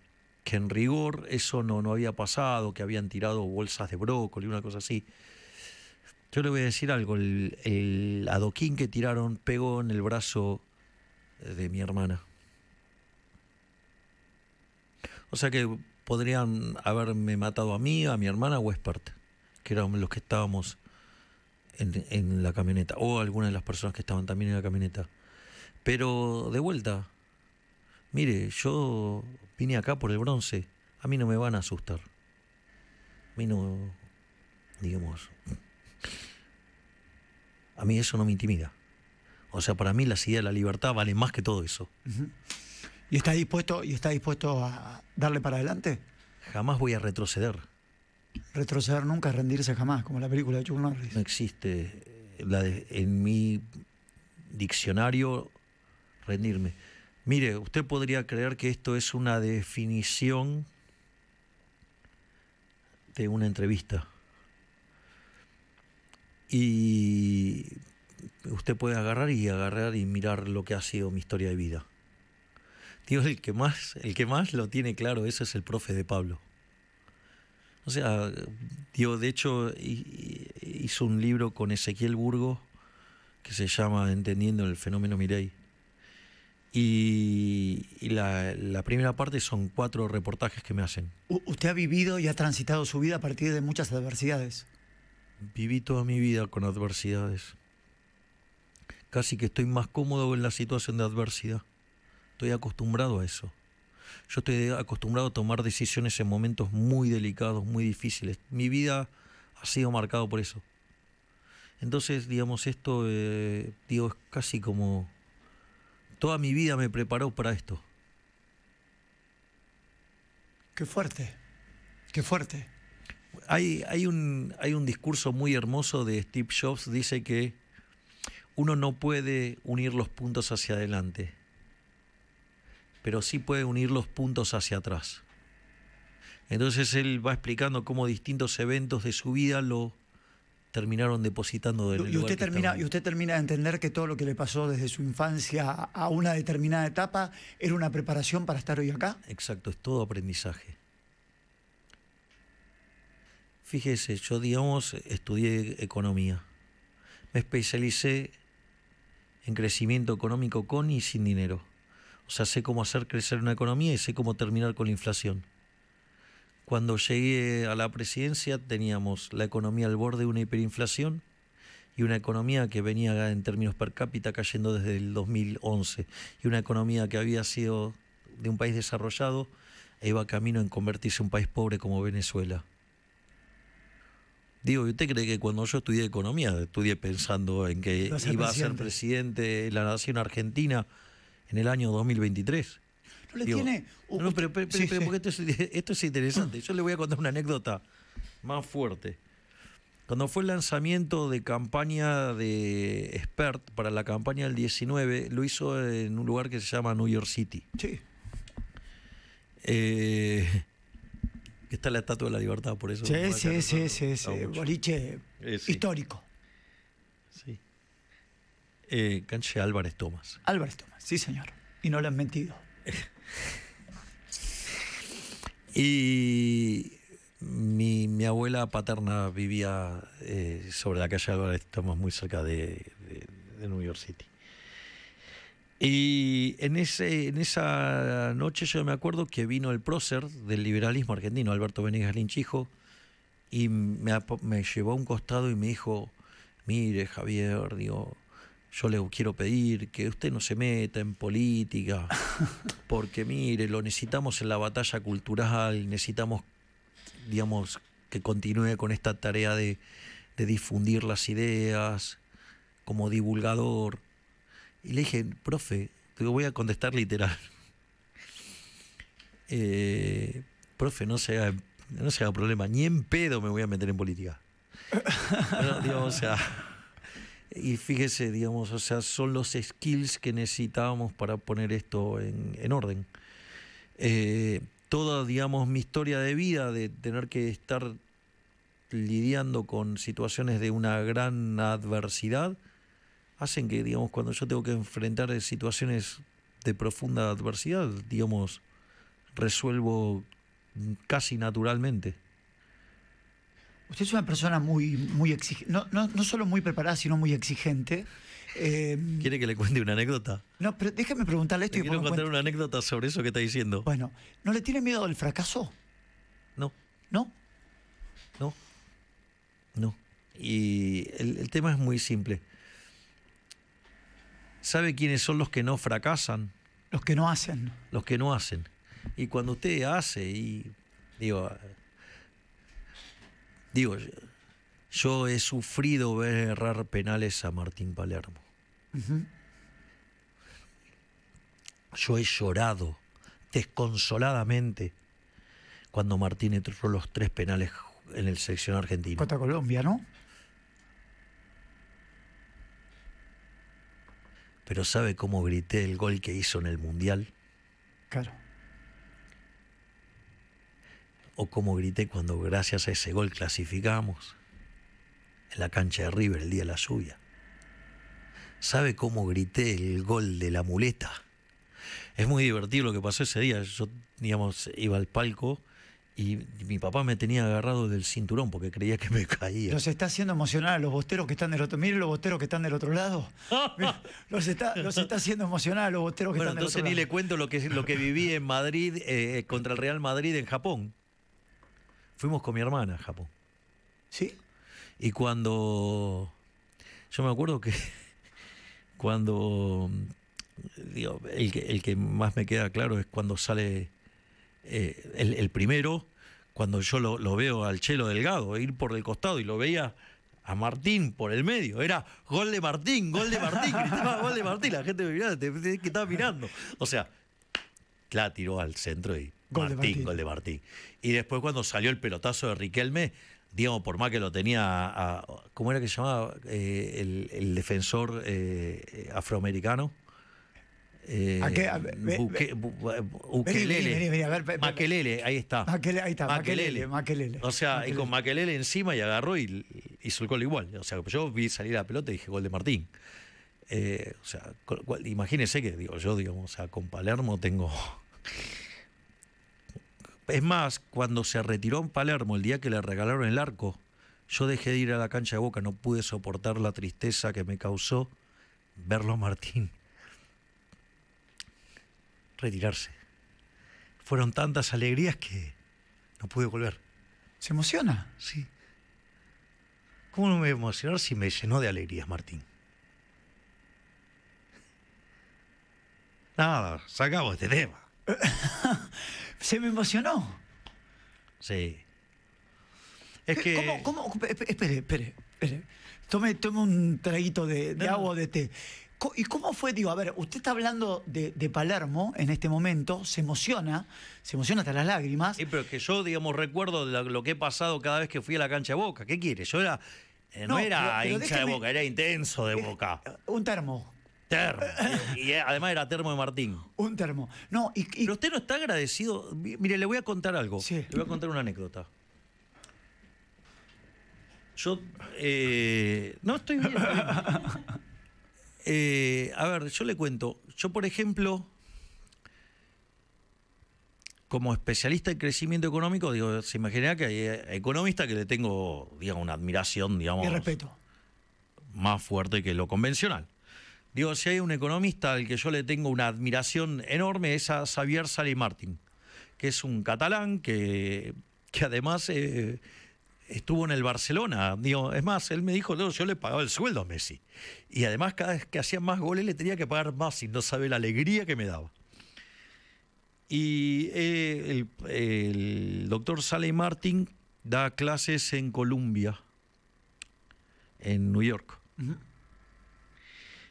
en rigor eso no había pasado, que habían tirado bolsas de brócoli, una cosa así. Yo le voy a decir algo, el adoquín que tiraron pegó en el brazo de mi hermana. O sea que podrían haberme matado a mí, a mi hermana o a Expert, que eran los que estábamos en la camioneta, o algunas de las personas que estaban también en la camioneta. Pero de vuelta, mire, yo vine acá por el bronce, a mí no me van a asustar. A mí no, digamos, a mí eso no me intimida. O sea, para mí la idea de la libertad vale más que todo eso. Uh-huh. ¿Y está dispuesto a darle para adelante? Jamás voy a retroceder. Retroceder nunca, rendirse jamás, como la película de Chuck Norris. No existe en mi diccionario rendirme. Mire, usted podría creer que esto es una definición de una entrevista. Y usted puede agarrar y mirar lo que ha sido mi historia de vida. Digo, el que más lo tiene claro, eso es el profe de Pablo. O sea, digo, de hecho, hizo un libro con Ezequiel Burgo que se llama Entendiendo el fenómeno Milei. Y la primera parte son 4 reportajes que me hacen. Usted ha vivido y ha transitado su vida a partir de muchas adversidades. Viví toda mi vida con adversidades. Casi que estoy más cómodo en la situación de adversidad. Estoy acostumbrado a eso. Yo estoy acostumbrado a tomar decisiones en momentos muy delicados, muy difíciles. Mi vida ha sido marcado por eso. Entonces, digamos, esto, es casi como... Toda mi vida me preparó para esto. Qué fuerte, qué fuerte. Hay un discurso muy hermoso de Steve Jobs, dice que uno no puede unir los puntos hacia adelante, pero sí puede unir los puntos hacia atrás. Entonces él va explicando cómo distintos eventos de su vida lo terminaron depositando en el lugar que estaba. Y usted termina de entender que todo lo que le pasó desde su infancia a una determinada etapa era una preparación para estar hoy acá. Exacto, es todo aprendizaje. Fíjese, yo, digamos, estudié economía. Me especialicé en crecimiento económico con y sin dinero. O sea, sé cómo hacer crecer una economía y sé cómo terminar con la inflación. Cuando llegué a la presidencia teníamos la economía al borde de una hiperinflación y una economía que venía en términos per cápita cayendo desde el 2011, y una economía que había sido de un país desarrollado e iba camino en convertirse en un país pobre como Venezuela. Digo, ¿y usted cree que cuando yo estudié economía, estudié pensando en que iba a ser presidente de la nación argentina en el año 2023? ¿No le Digo, tiene...? no, pero porque esto es interesante. Yo le voy a contar una anécdota más fuerte. Cuando fue el lanzamiento de campaña de Expert para la campaña del 19, lo hizo en un lugar que se llama New York City. Sí. Está la Estatua de la Libertad, por eso. Sí. Boliche sí. Histórico. Sí. Cancha Álvarez Thomas. Álvarez Thomas, sí, señor. Y no le han mentido. Y mi abuela paterna vivía sobre la calle Álvarez Thomas, muy cerca de New York City. Y en esa noche yo me acuerdo que vino el prócer del liberalismo argentino, Alberto Venegas Linchijo, y me llevó a un costado y me dijo: mire, Javier, digo, yo le quiero pedir que usted no se meta en política, porque mire, lo necesitamos en la batalla cultural, necesitamos, digamos, que continúe con esta tarea de difundir las ideas como divulgador. Y le dije: profe, te voy a contestar literal. Profe, no se haga problema, ni en pedo me voy a meter en política. Bueno, digamos, o sea, y fíjese, digamos, o sea, son los skills que necesitábamos para poner esto en orden. Toda, digamos, mi historia de vida, de tener que estar lidiando con situaciones de una gran adversidad, hacen que, digamos, cuando yo tengo que enfrentar situaciones de profunda adversidad, digamos, resuelvo casi naturalmente. Usted es una persona muy exigente, no solo muy preparada, sino muy exigente. ¿Quiere que le cuente una anécdota? No, pero déjeme preguntarle esto. Quiero contar una anécdota sobre eso que está diciendo. Bueno, ¿no le tiene miedo al fracaso? No. ¿No? No. Y el tema es muy simple. ¿Sabe quiénes son los que no fracasan? Los que no hacen. Los que no hacen. Y cuando usted hace, y digo, yo he sufrido ver errar penales a Martín Palermo. Uh-huh. Yo he llorado desconsoladamente cuando Martín entró los 3 penales en el seleccionado argentino. Contra Colombia, ¿no? Pero ¿sabe cómo grité el gol que hizo en el Mundial? Claro. O cómo grité cuando gracias a ese gol clasificamos en la cancha de River el día de la lluvia. ¿Sabe cómo grité el gol de la muleta? Es muy divertido lo que pasó ese día. Yo, digamos, iba al palco y mi papá me tenía agarrado del cinturón porque creía que me caía. Los está haciendo emocionar a los bosteros que están del otro. Miren los bosteros que están del otro lado. Los está haciendo emocionar a los bosteros que están del otro lado. Bueno, entonces ni le cuento lo que viví en Madrid contra el Real Madrid en Japón. Fuimos con mi hermana a Japón. ¿Sí? Y cuando... Yo me acuerdo que cuando... Digo, el que más me queda claro es cuando sale el primero, cuando yo lo veo al Chelo Delgado ir por el costado y lo veía a Martín por el medio. Era gol de Martín, gritaba gol de Martín. La gente me miraba, que estaba mirando. O sea, la tiró al centro y gol de Martín. Y después cuando salió el pelotazo de Riquelme, digamos, por más que lo tenía ¿cómo era que se llamaba? El defensor afroamericano. Makelele, ahí está. Makelele. O sea, y con Makelele encima y agarró y hizo el gol igual. O sea, yo vi salir la pelota y dije gol de Martín. O sea, imagínese que digamos, o sea, con Palermo tengo... Es más, cuando se retiró en Palermo, el día que le regalaron el arco, yo dejé de ir a la cancha de Boca, no pude soportar la tristeza que me causó verlo a Martín retirarse. Fueron tantas alegrías que no pude volver. ¿Se emociona? Sí. ¿Cómo no me voy a emocionar si me llenó de alegrías, Martín? Nada, sacamos este tema. Se me emocionó. Sí. Es que... Espere. Tome un traguito de No. agua o de té. ¿Y cómo fue? Digo, a ver, usted está hablando de Palermo en este momento, se emociona hasta las lágrimas. Sí, pero es que yo, digamos, recuerdo lo que he pasado cada vez que fui a la cancha de Boca. ¿Qué quieres? Yo era... no era pero hincha de Boca, era intenso de Boca. Un termo. Termo. Y además era termo de Martín. Un termo. No, Pero usted no está agradecido. Mire, le voy a contar algo. Sí. Le voy a contar una anécdota. Yo... no, estoy bien. A ver, yo le cuento. Yo, por ejemplo, como especialista en crecimiento económico, digo, se imaginará que hay economistas que le tengo, digamos, una admiración, digamos, y respeto. más fuerte que lo convencional. Digo, si hay un economista al que yo le tengo una admiración enorme es a Xavier Sala y Martín, que es un catalán que además estuvo en el Barcelona. Digo, es más, él me dijo, no, yo le pagaba el sueldo a Messi. Y además cada vez que hacía más goles le tenía que pagar más y no sabe la alegría que me daba. Y el doctor Sala y Martín da clases en Columbia, en New York. Uh-huh.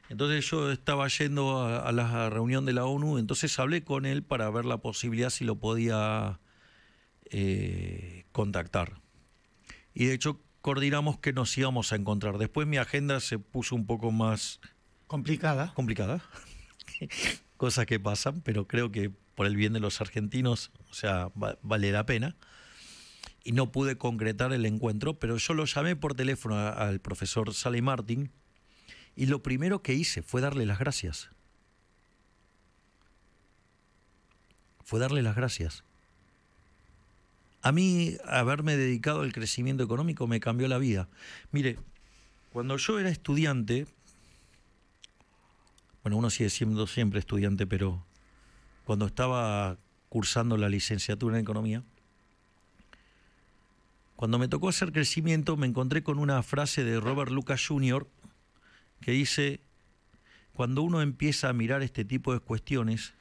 Entonces yo estaba yendo a la reunión de la ONU, entonces hablé con él para ver la posibilidad si lo podía contactar. Y de hecho coordinamos que nos íbamos a encontrar. Después mi agenda se puso un poco más... complicada. Cosas que pasan, pero creo que por el bien de los argentinos, o sea, vale la pena. Y no pude concretar el encuentro, pero yo lo llamé por teléfono al profesor Sala y Martín. Y lo primero que hice fue darle las gracias. A mí, haberme dedicado al crecimiento económico me cambió la vida. Mire, cuando yo era estudiante, bueno, uno sigue siendo siempre estudiante, pero cuando estaba cursando la licenciatura en economía, cuando me tocó hacer crecimiento, me encontré con una frase de Robert Lucas Jr., que dice, cuando uno empieza a mirar este tipo de cuestiones,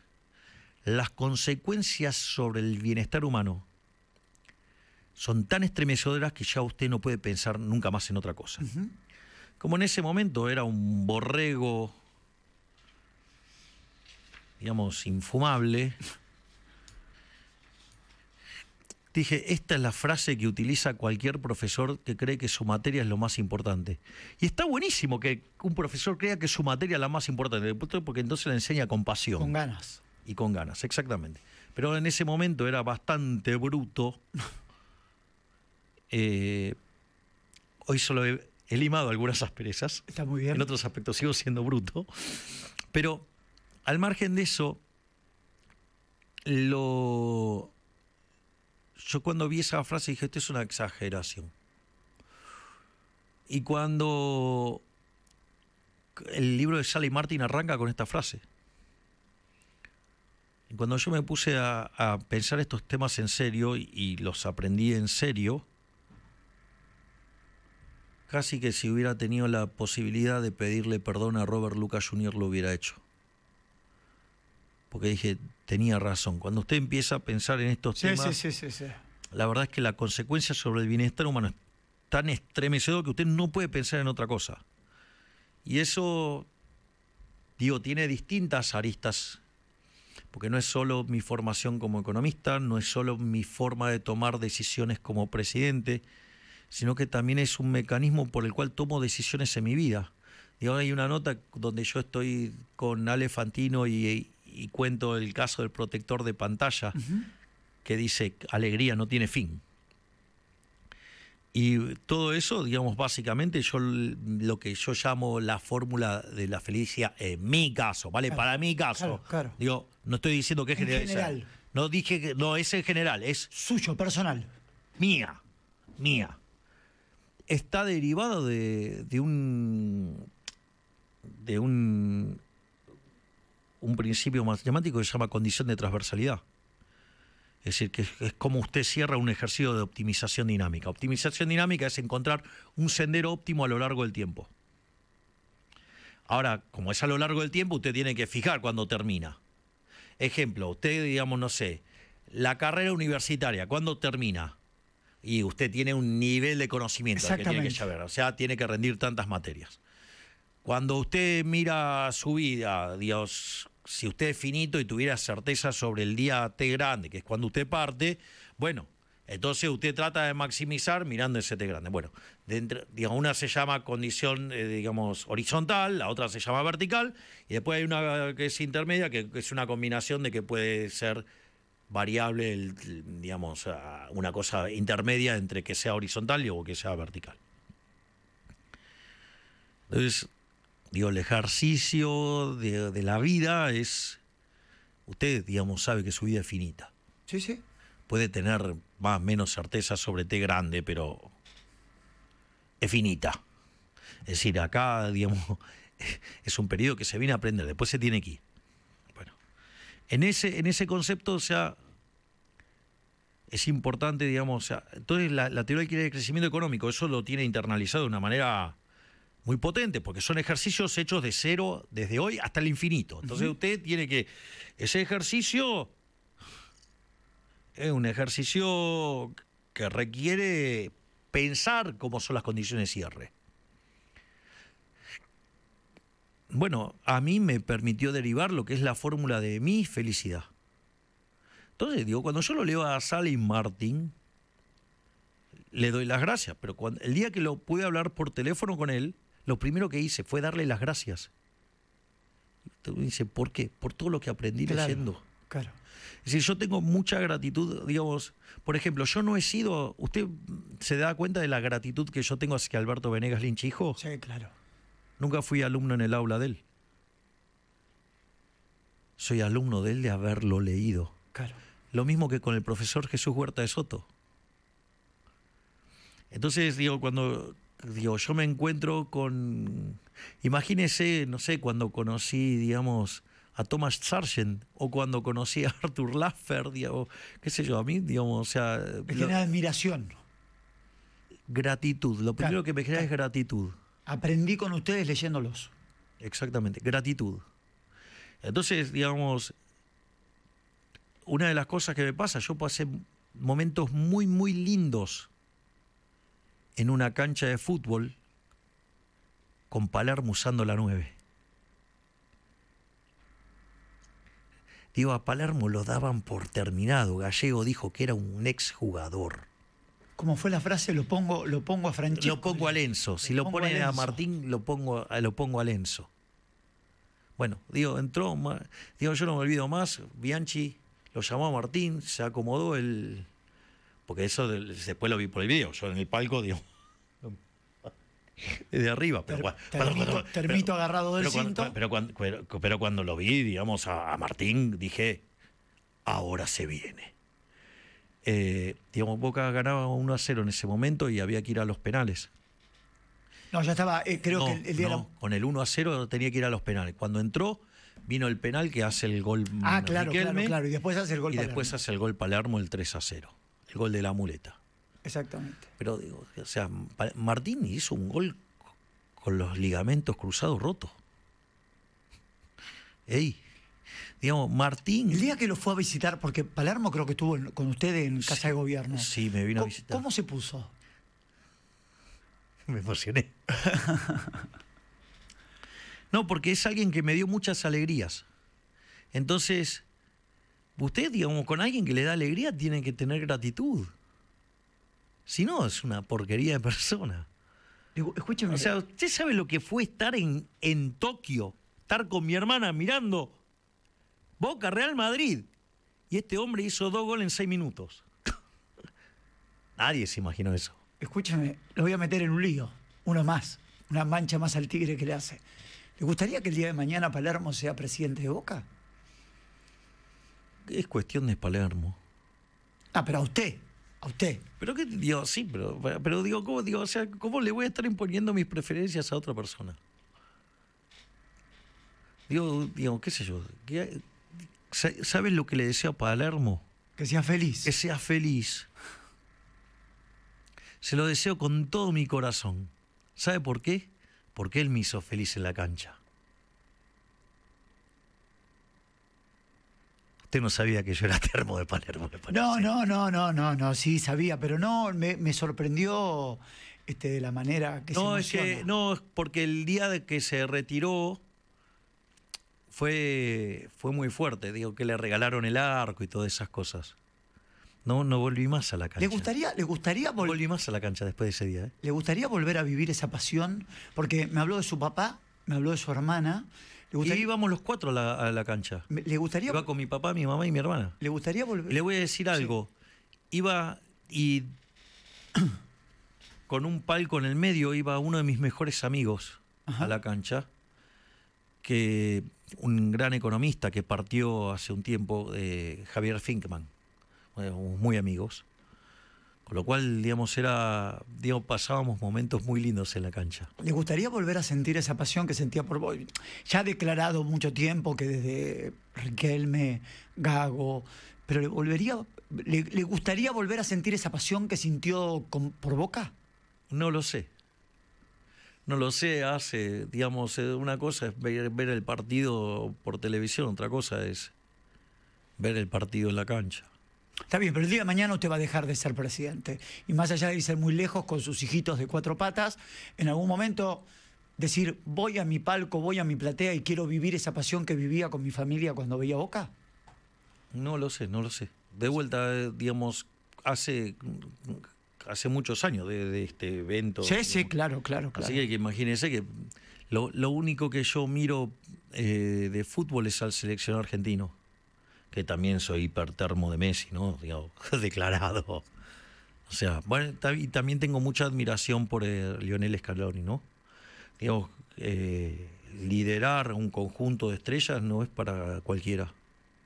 las consecuencias sobre el bienestar humano son tan estremecedoras que ya usted no puede pensar nunca más en otra cosa. Uh-huh. Como en ese momento era un borrego, digamos, infumable, dije, esta es la frase que utiliza cualquier profesor que cree que su materia es lo más importante. Y está buenísimo que un profesor crea que su materia es la más importante, porque entonces le enseña con pasión. Con ganas. Y con ganas, exactamente. Pero en ese momento era bastante bruto. Hoy solo he limado algunas asperezas. Está muy bien. En otros aspectos sigo siendo bruto. Pero al margen de eso, yo cuando vi esa frase dije, esto es una exageración. Y cuando el libro de Sala y Martín arranca con esta frase. Y cuando yo me puse a pensar estos temas en serio y los aprendí en serio, casi que si hubiera tenido la posibilidad de pedirle perdón a Robert Lucas Jr. lo hubiera hecho. Porque dije, tenía razón. Cuando usted empieza a pensar en estos temas, Sí. la verdad es que la consecuencia sobre el bienestar humano es tan estremecedor que usted no puede pensar en otra cosa. Y eso, digo, tiene distintas aristas, porque no es solo mi formación como economista, no es solo mi forma de tomar decisiones como presidente, sino que también es un mecanismo por el cual tomo decisiones en mi vida. Digo, hay una nota donde yo estoy con Ale Fantino y cuento el caso del protector de pantalla, uh-huh, que dice, alegría no tiene fin. Y todo eso, digamos, básicamente, lo que yo llamo la fórmula de la felicidad, en mi caso, ¿vale? Claro, para mi caso. Claro. Digo, no estoy diciendo que es general. No dije que no es en general, es suyo, personal. Mía. Está derivado de un principio matemático que se llama condición de transversalidad. Es decir, que es como usted cierra un ejercicio de optimización dinámica. Optimización dinámica es encontrar un sendero óptimo a lo largo del tiempo. Ahora, como es a lo largo del tiempo, usted tiene que fijar cuándo termina. Ejemplo, usted, digamos, no sé, la carrera universitaria, ¿cuándo termina? Y usted tiene un nivel de conocimiento que tiene que saber, o sea, tiene que rendir tantas materias. Cuando usted mira su vida, Dios, si usted es finito y tuviera certeza sobre el día T grande, que es cuando usted parte, bueno, entonces usted trata de maximizar mirando ese T grande. Bueno, digamos, una se llama condición, digamos, horizontal, la otra se llama vertical, y después hay una que es intermedia, que es una combinación de que puede ser variable, digamos, una cosa intermedia entre que sea horizontal o que sea vertical. Entonces, digo, el ejercicio de la vida es, usted, digamos, sabe que su vida es finita. Sí, sí. Puede tener más o menos certeza sobre T grande, pero es finita. Es decir, acá, digamos, es un periodo que se viene a aprender, después se tiene que ir. Bueno, en ese concepto, o sea, es importante, digamos, o sea, entonces la teoría del crecimiento económico, eso lo tiene internalizado de una manera muy potente, porque son ejercicios hechos de cero, desde hoy hasta el infinito. Entonces usted tiene que, ese ejercicio es un ejercicio que requiere pensar cómo son las condiciones de cierre. Bueno, a mí me permitió derivar lo que es la fórmula de mi felicidad. Entonces, digo, cuando yo lo leo a Salim Martin, le doy las gracias, pero el día que lo pude hablar por teléfono con él, lo primero que hice fue darle las gracias. Entonces me dice, ¿por qué? Por todo lo que aprendí leyendo. Claro. Es decir, yo tengo mucha gratitud, digamos, por ejemplo, yo no he sido, ¿usted se da cuenta de la gratitud que yo tengo hacia Alberto Venegas Lynch, hijo? Sí, claro. Nunca fui alumno en el aula de él. Soy alumno de él de haberlo leído. Claro. Lo mismo que con el profesor Jesús Huerta de Soto. Entonces, digo, cuando yo me encuentro con, imagínese, no sé, cuando conocí, digamos, a Thomas Sargent, o cuando conocí a Arthur Laffer, digamos, qué sé yo, a mí, digamos, o sea... Me genera admiración. Gratitud, lo primero que me genera es gratitud. Aprendí con ustedes leyéndolos. Exactamente, gratitud. Entonces, digamos, una de las cosas que me pasa, yo pasé momentos muy, muy lindos en una cancha de fútbol con Palermo usando la 9. Digo, a Palermo lo daban por terminado. Gallego dijo que era un exjugador. ¿Cómo fue la frase? Lo pongo a Francesco. Lo pongo a Lenzo. Si lo ponen a Martín, lo pongo a Lenzo. Bueno, digo, entró, digo, yo no me olvido más. Bianchi lo llamó a Martín, se acomodó el... Porque eso después lo vi por el video. Yo en el palco, digo... de arriba, Termito agarrado del cinto. Pero cuando lo vi, digamos, a Martín, dije, ahora se viene. Digamos, Boca ganaba 1-0 en ese momento y había que ir a los penales. No, ya estaba, creo que el día con el 1-0 tenía que ir a los penales. Cuando entró, vino el penal que hace el gol claro, Riquelme, claro. Y después hace el gol Palermo. Después hace el gol Palermo, el 3-0. El gol de la muleta. Exactamente. Pero, digo, o sea, Martín hizo un gol con los ligamentos cruzados rotos. Ey, digamos, Martín... El día que lo fue a visitar, porque Palermo creo que estuvo con usted en Casa de Gobierno. Sí, me vino a visitar. ¿Cómo se puso? Me emocioné. No, porque es alguien que me dio muchas alegrías. Entonces, usted, digamos, con alguien que le da alegría tiene que tener gratitud. Si no, es una porquería de persona. Digo, escúcheme. O sea, ¿usted sabe lo que fue estar en Tokio? Estar con mi hermana mirando Boca Real Madrid. Y este hombre hizo 2 goles en 6 minutos. Nadie se imaginó eso. Escúchame, lo voy a meter en un lío. Uno más. Una mancha más al tigre que le hace. ¿Le gustaría que el día de mañana Palermo sea presidente de Boca? Es cuestión de Palermo. Pero a usted. A usted. Pero que digo, sí, pero digo, ¿cómo digo? O sea, ¿cómo le voy a estar imponiendo mis preferencias a otra persona? Digo, qué sé yo. ¿Sabes lo que le deseo a Palermo? Que sea feliz. que sea feliz. Se lo deseo con todo mi corazón. ¿Sabe por qué? Porque él me hizo feliz en la cancha. Usted no sabía que yo era termo de Palermo, me parece. No, sí sabía, pero no, me sorprendió de la manera que No, se es que, emociona. no, es porque el día de que se retiró fue muy fuerte. Digo, que le regalaron el arco y todas esas cosas. No volví más a la cancha. Le gustaría No volví más a la cancha después de ese día, ¿eh? ¿Le gustaría volver a vivir esa pasión? Porque me habló de su papá, me habló de su hermana. Y íbamos los 4 a la cancha. ¿Le gustaría, Iba con mi papá, mi mamá y mi hermana. ¿Le gustaría volver? Y le voy a decir algo. Iba y con un palco en el medio iba uno de mis mejores amigos a la cancha, que un gran economista que partió hace un tiempo, Javier Finkman. Muy amigos. Con lo cual, digamos, pasábamos momentos muy lindos en la cancha. ¿Le gustaría volver a sentir esa pasión que sentía por vos? Ya ha declarado mucho tiempo que desde Riquelme, Gago, pero ¿le gustaría volver a sentir esa pasión que sintió por Boca? No lo sé. No lo sé, digamos, una cosa es ver el partido por televisión, otra cosa es ver el partido en la cancha. Está bien, pero el día de mañana usted va a dejar de ser presidente. Y más allá de irse muy lejos con sus hijitos de 4 patas, en algún momento decir, voy a mi palco, voy a mi platea y quiero vivir esa pasión que vivía con mi familia cuando veía Boca. No lo sé. De vuelta, digamos, hace muchos años de este evento. Sí, claro. Así que imagínense que lo único que yo miro de fútbol es al seleccionado argentino, que también soy hipertermo de Messi, ¿no? Digamos, declarado. O sea, bueno, y también tengo mucha admiración por Lionel Scaloni, ¿no? Digamos, liderar un conjunto de estrellas no es para cualquiera.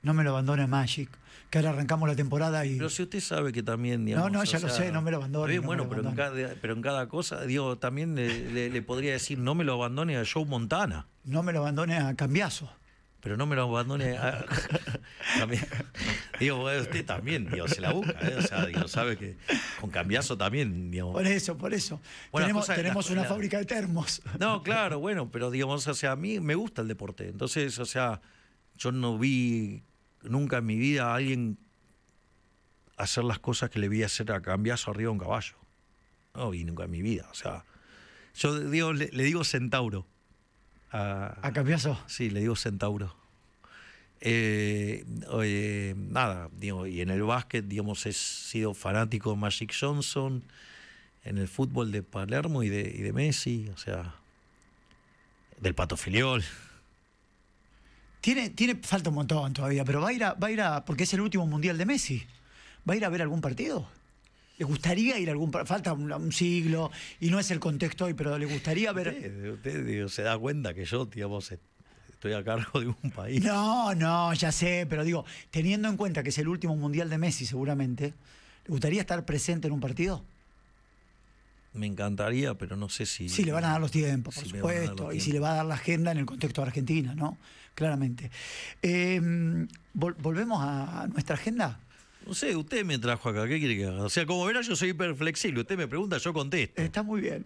No me lo abandone Magic, que ahora arrancamos la temporada y... Pero si usted sabe que también, digamos... No, ya lo sé, no me lo abandone. Bien, bueno, pero en cada cosa, digo, también le podría decir, no me lo abandone a Joe Montana. No me lo abandone a Cambiazo. Pero no me lo abandone a... también, digo, usted también, digo, se la busca, ¿eh? O sea, digo, sabe que con Cambiazo también, digamos... Por eso. Tenemos una fábrica de termos. No, claro, bueno, pero digamos, o sea, a mí me gusta el deporte. Entonces, o sea, yo no vi nunca en mi vida a alguien hacer las cosas que le vi hacer a Cambiazo arriba de un caballo. No vi nunca en mi vida, o sea... Yo digo, le digo centauro. ¿A Cambiazo? Sí, le digo centauro. Nada, digo, y en el básquet, digamos, he sido fanático de Magic Johnson, en el fútbol de Palermo y de Messi, o sea, del Pato Filiol. Falta un montón todavía, pero va a ir a, porque es el último mundial de Messi. ¿Va a ir a ver algún partido? ¿Le gustaría ir a algún partido? Falta un siglo y no es el contexto hoy, pero ¿le gustaría ver? Usted digo, se da cuenta que yo, digamos, estoy a cargo de un país. No, ya sé, pero digo, teniendo en cuenta que es el último mundial de Messi seguramente, ¿le gustaría estar presente en un partido? Me encantaría, pero no sé si... Sí, le van a dar los tiempos, por supuesto, y si le va a dar la agenda en el contexto de Argentina, ¿no? Claramente. ¿Volvemos a nuestra agenda? No sé, usted me trajo acá, ¿qué quiere que haga? O sea, como verá, yo soy hiperflexible. Usted me pregunta, yo contesto. Está muy bien.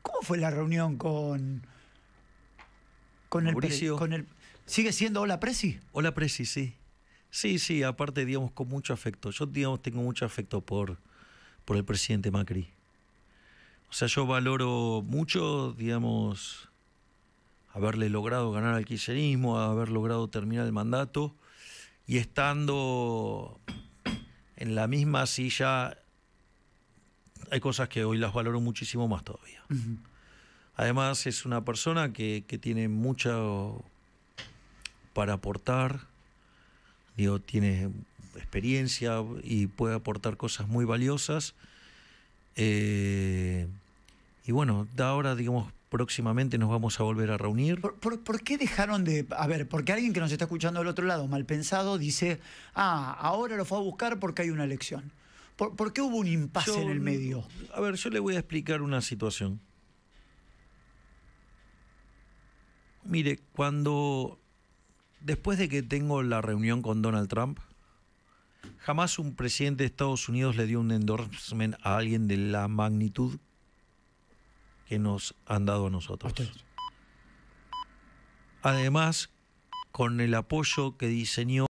¿Cómo fue la reunión con Mauricio? ¿Sigue siendo Hola Presi? Hola Presi, sí. Sí, aparte, digamos, con mucho afecto. Yo, digamos, tengo mucho afecto por el presidente Macri. O sea, yo valoro mucho, digamos, haberle logrado ganar al kirchnerismo, haber logrado terminar el mandato y estando en la misma silla, hay cosas que hoy las valoro muchísimo más todavía. Uh-huh. Además, es una persona que tiene mucho para aportar, digo, tiene experiencia y puede aportar cosas muy valiosas. Y bueno, de ahora, digamos, próximamente nos vamos a volver a reunir. ¿Por qué dejaron de...? A ver, porque alguien que nos está escuchando del otro lado, mal pensado, dice, ahora lo fue a buscar porque hay una elección. ¿Por qué hubo un impasse en el medio? A ver, yo le voy a explicar una situación. Mire, después de que tengo la reunión con Donald Trump, Jamás un presidente de Estados Unidos le dio un endorsement a alguien de la magnitud que nos han dado a nosotros. Además, con el apoyo que diseñó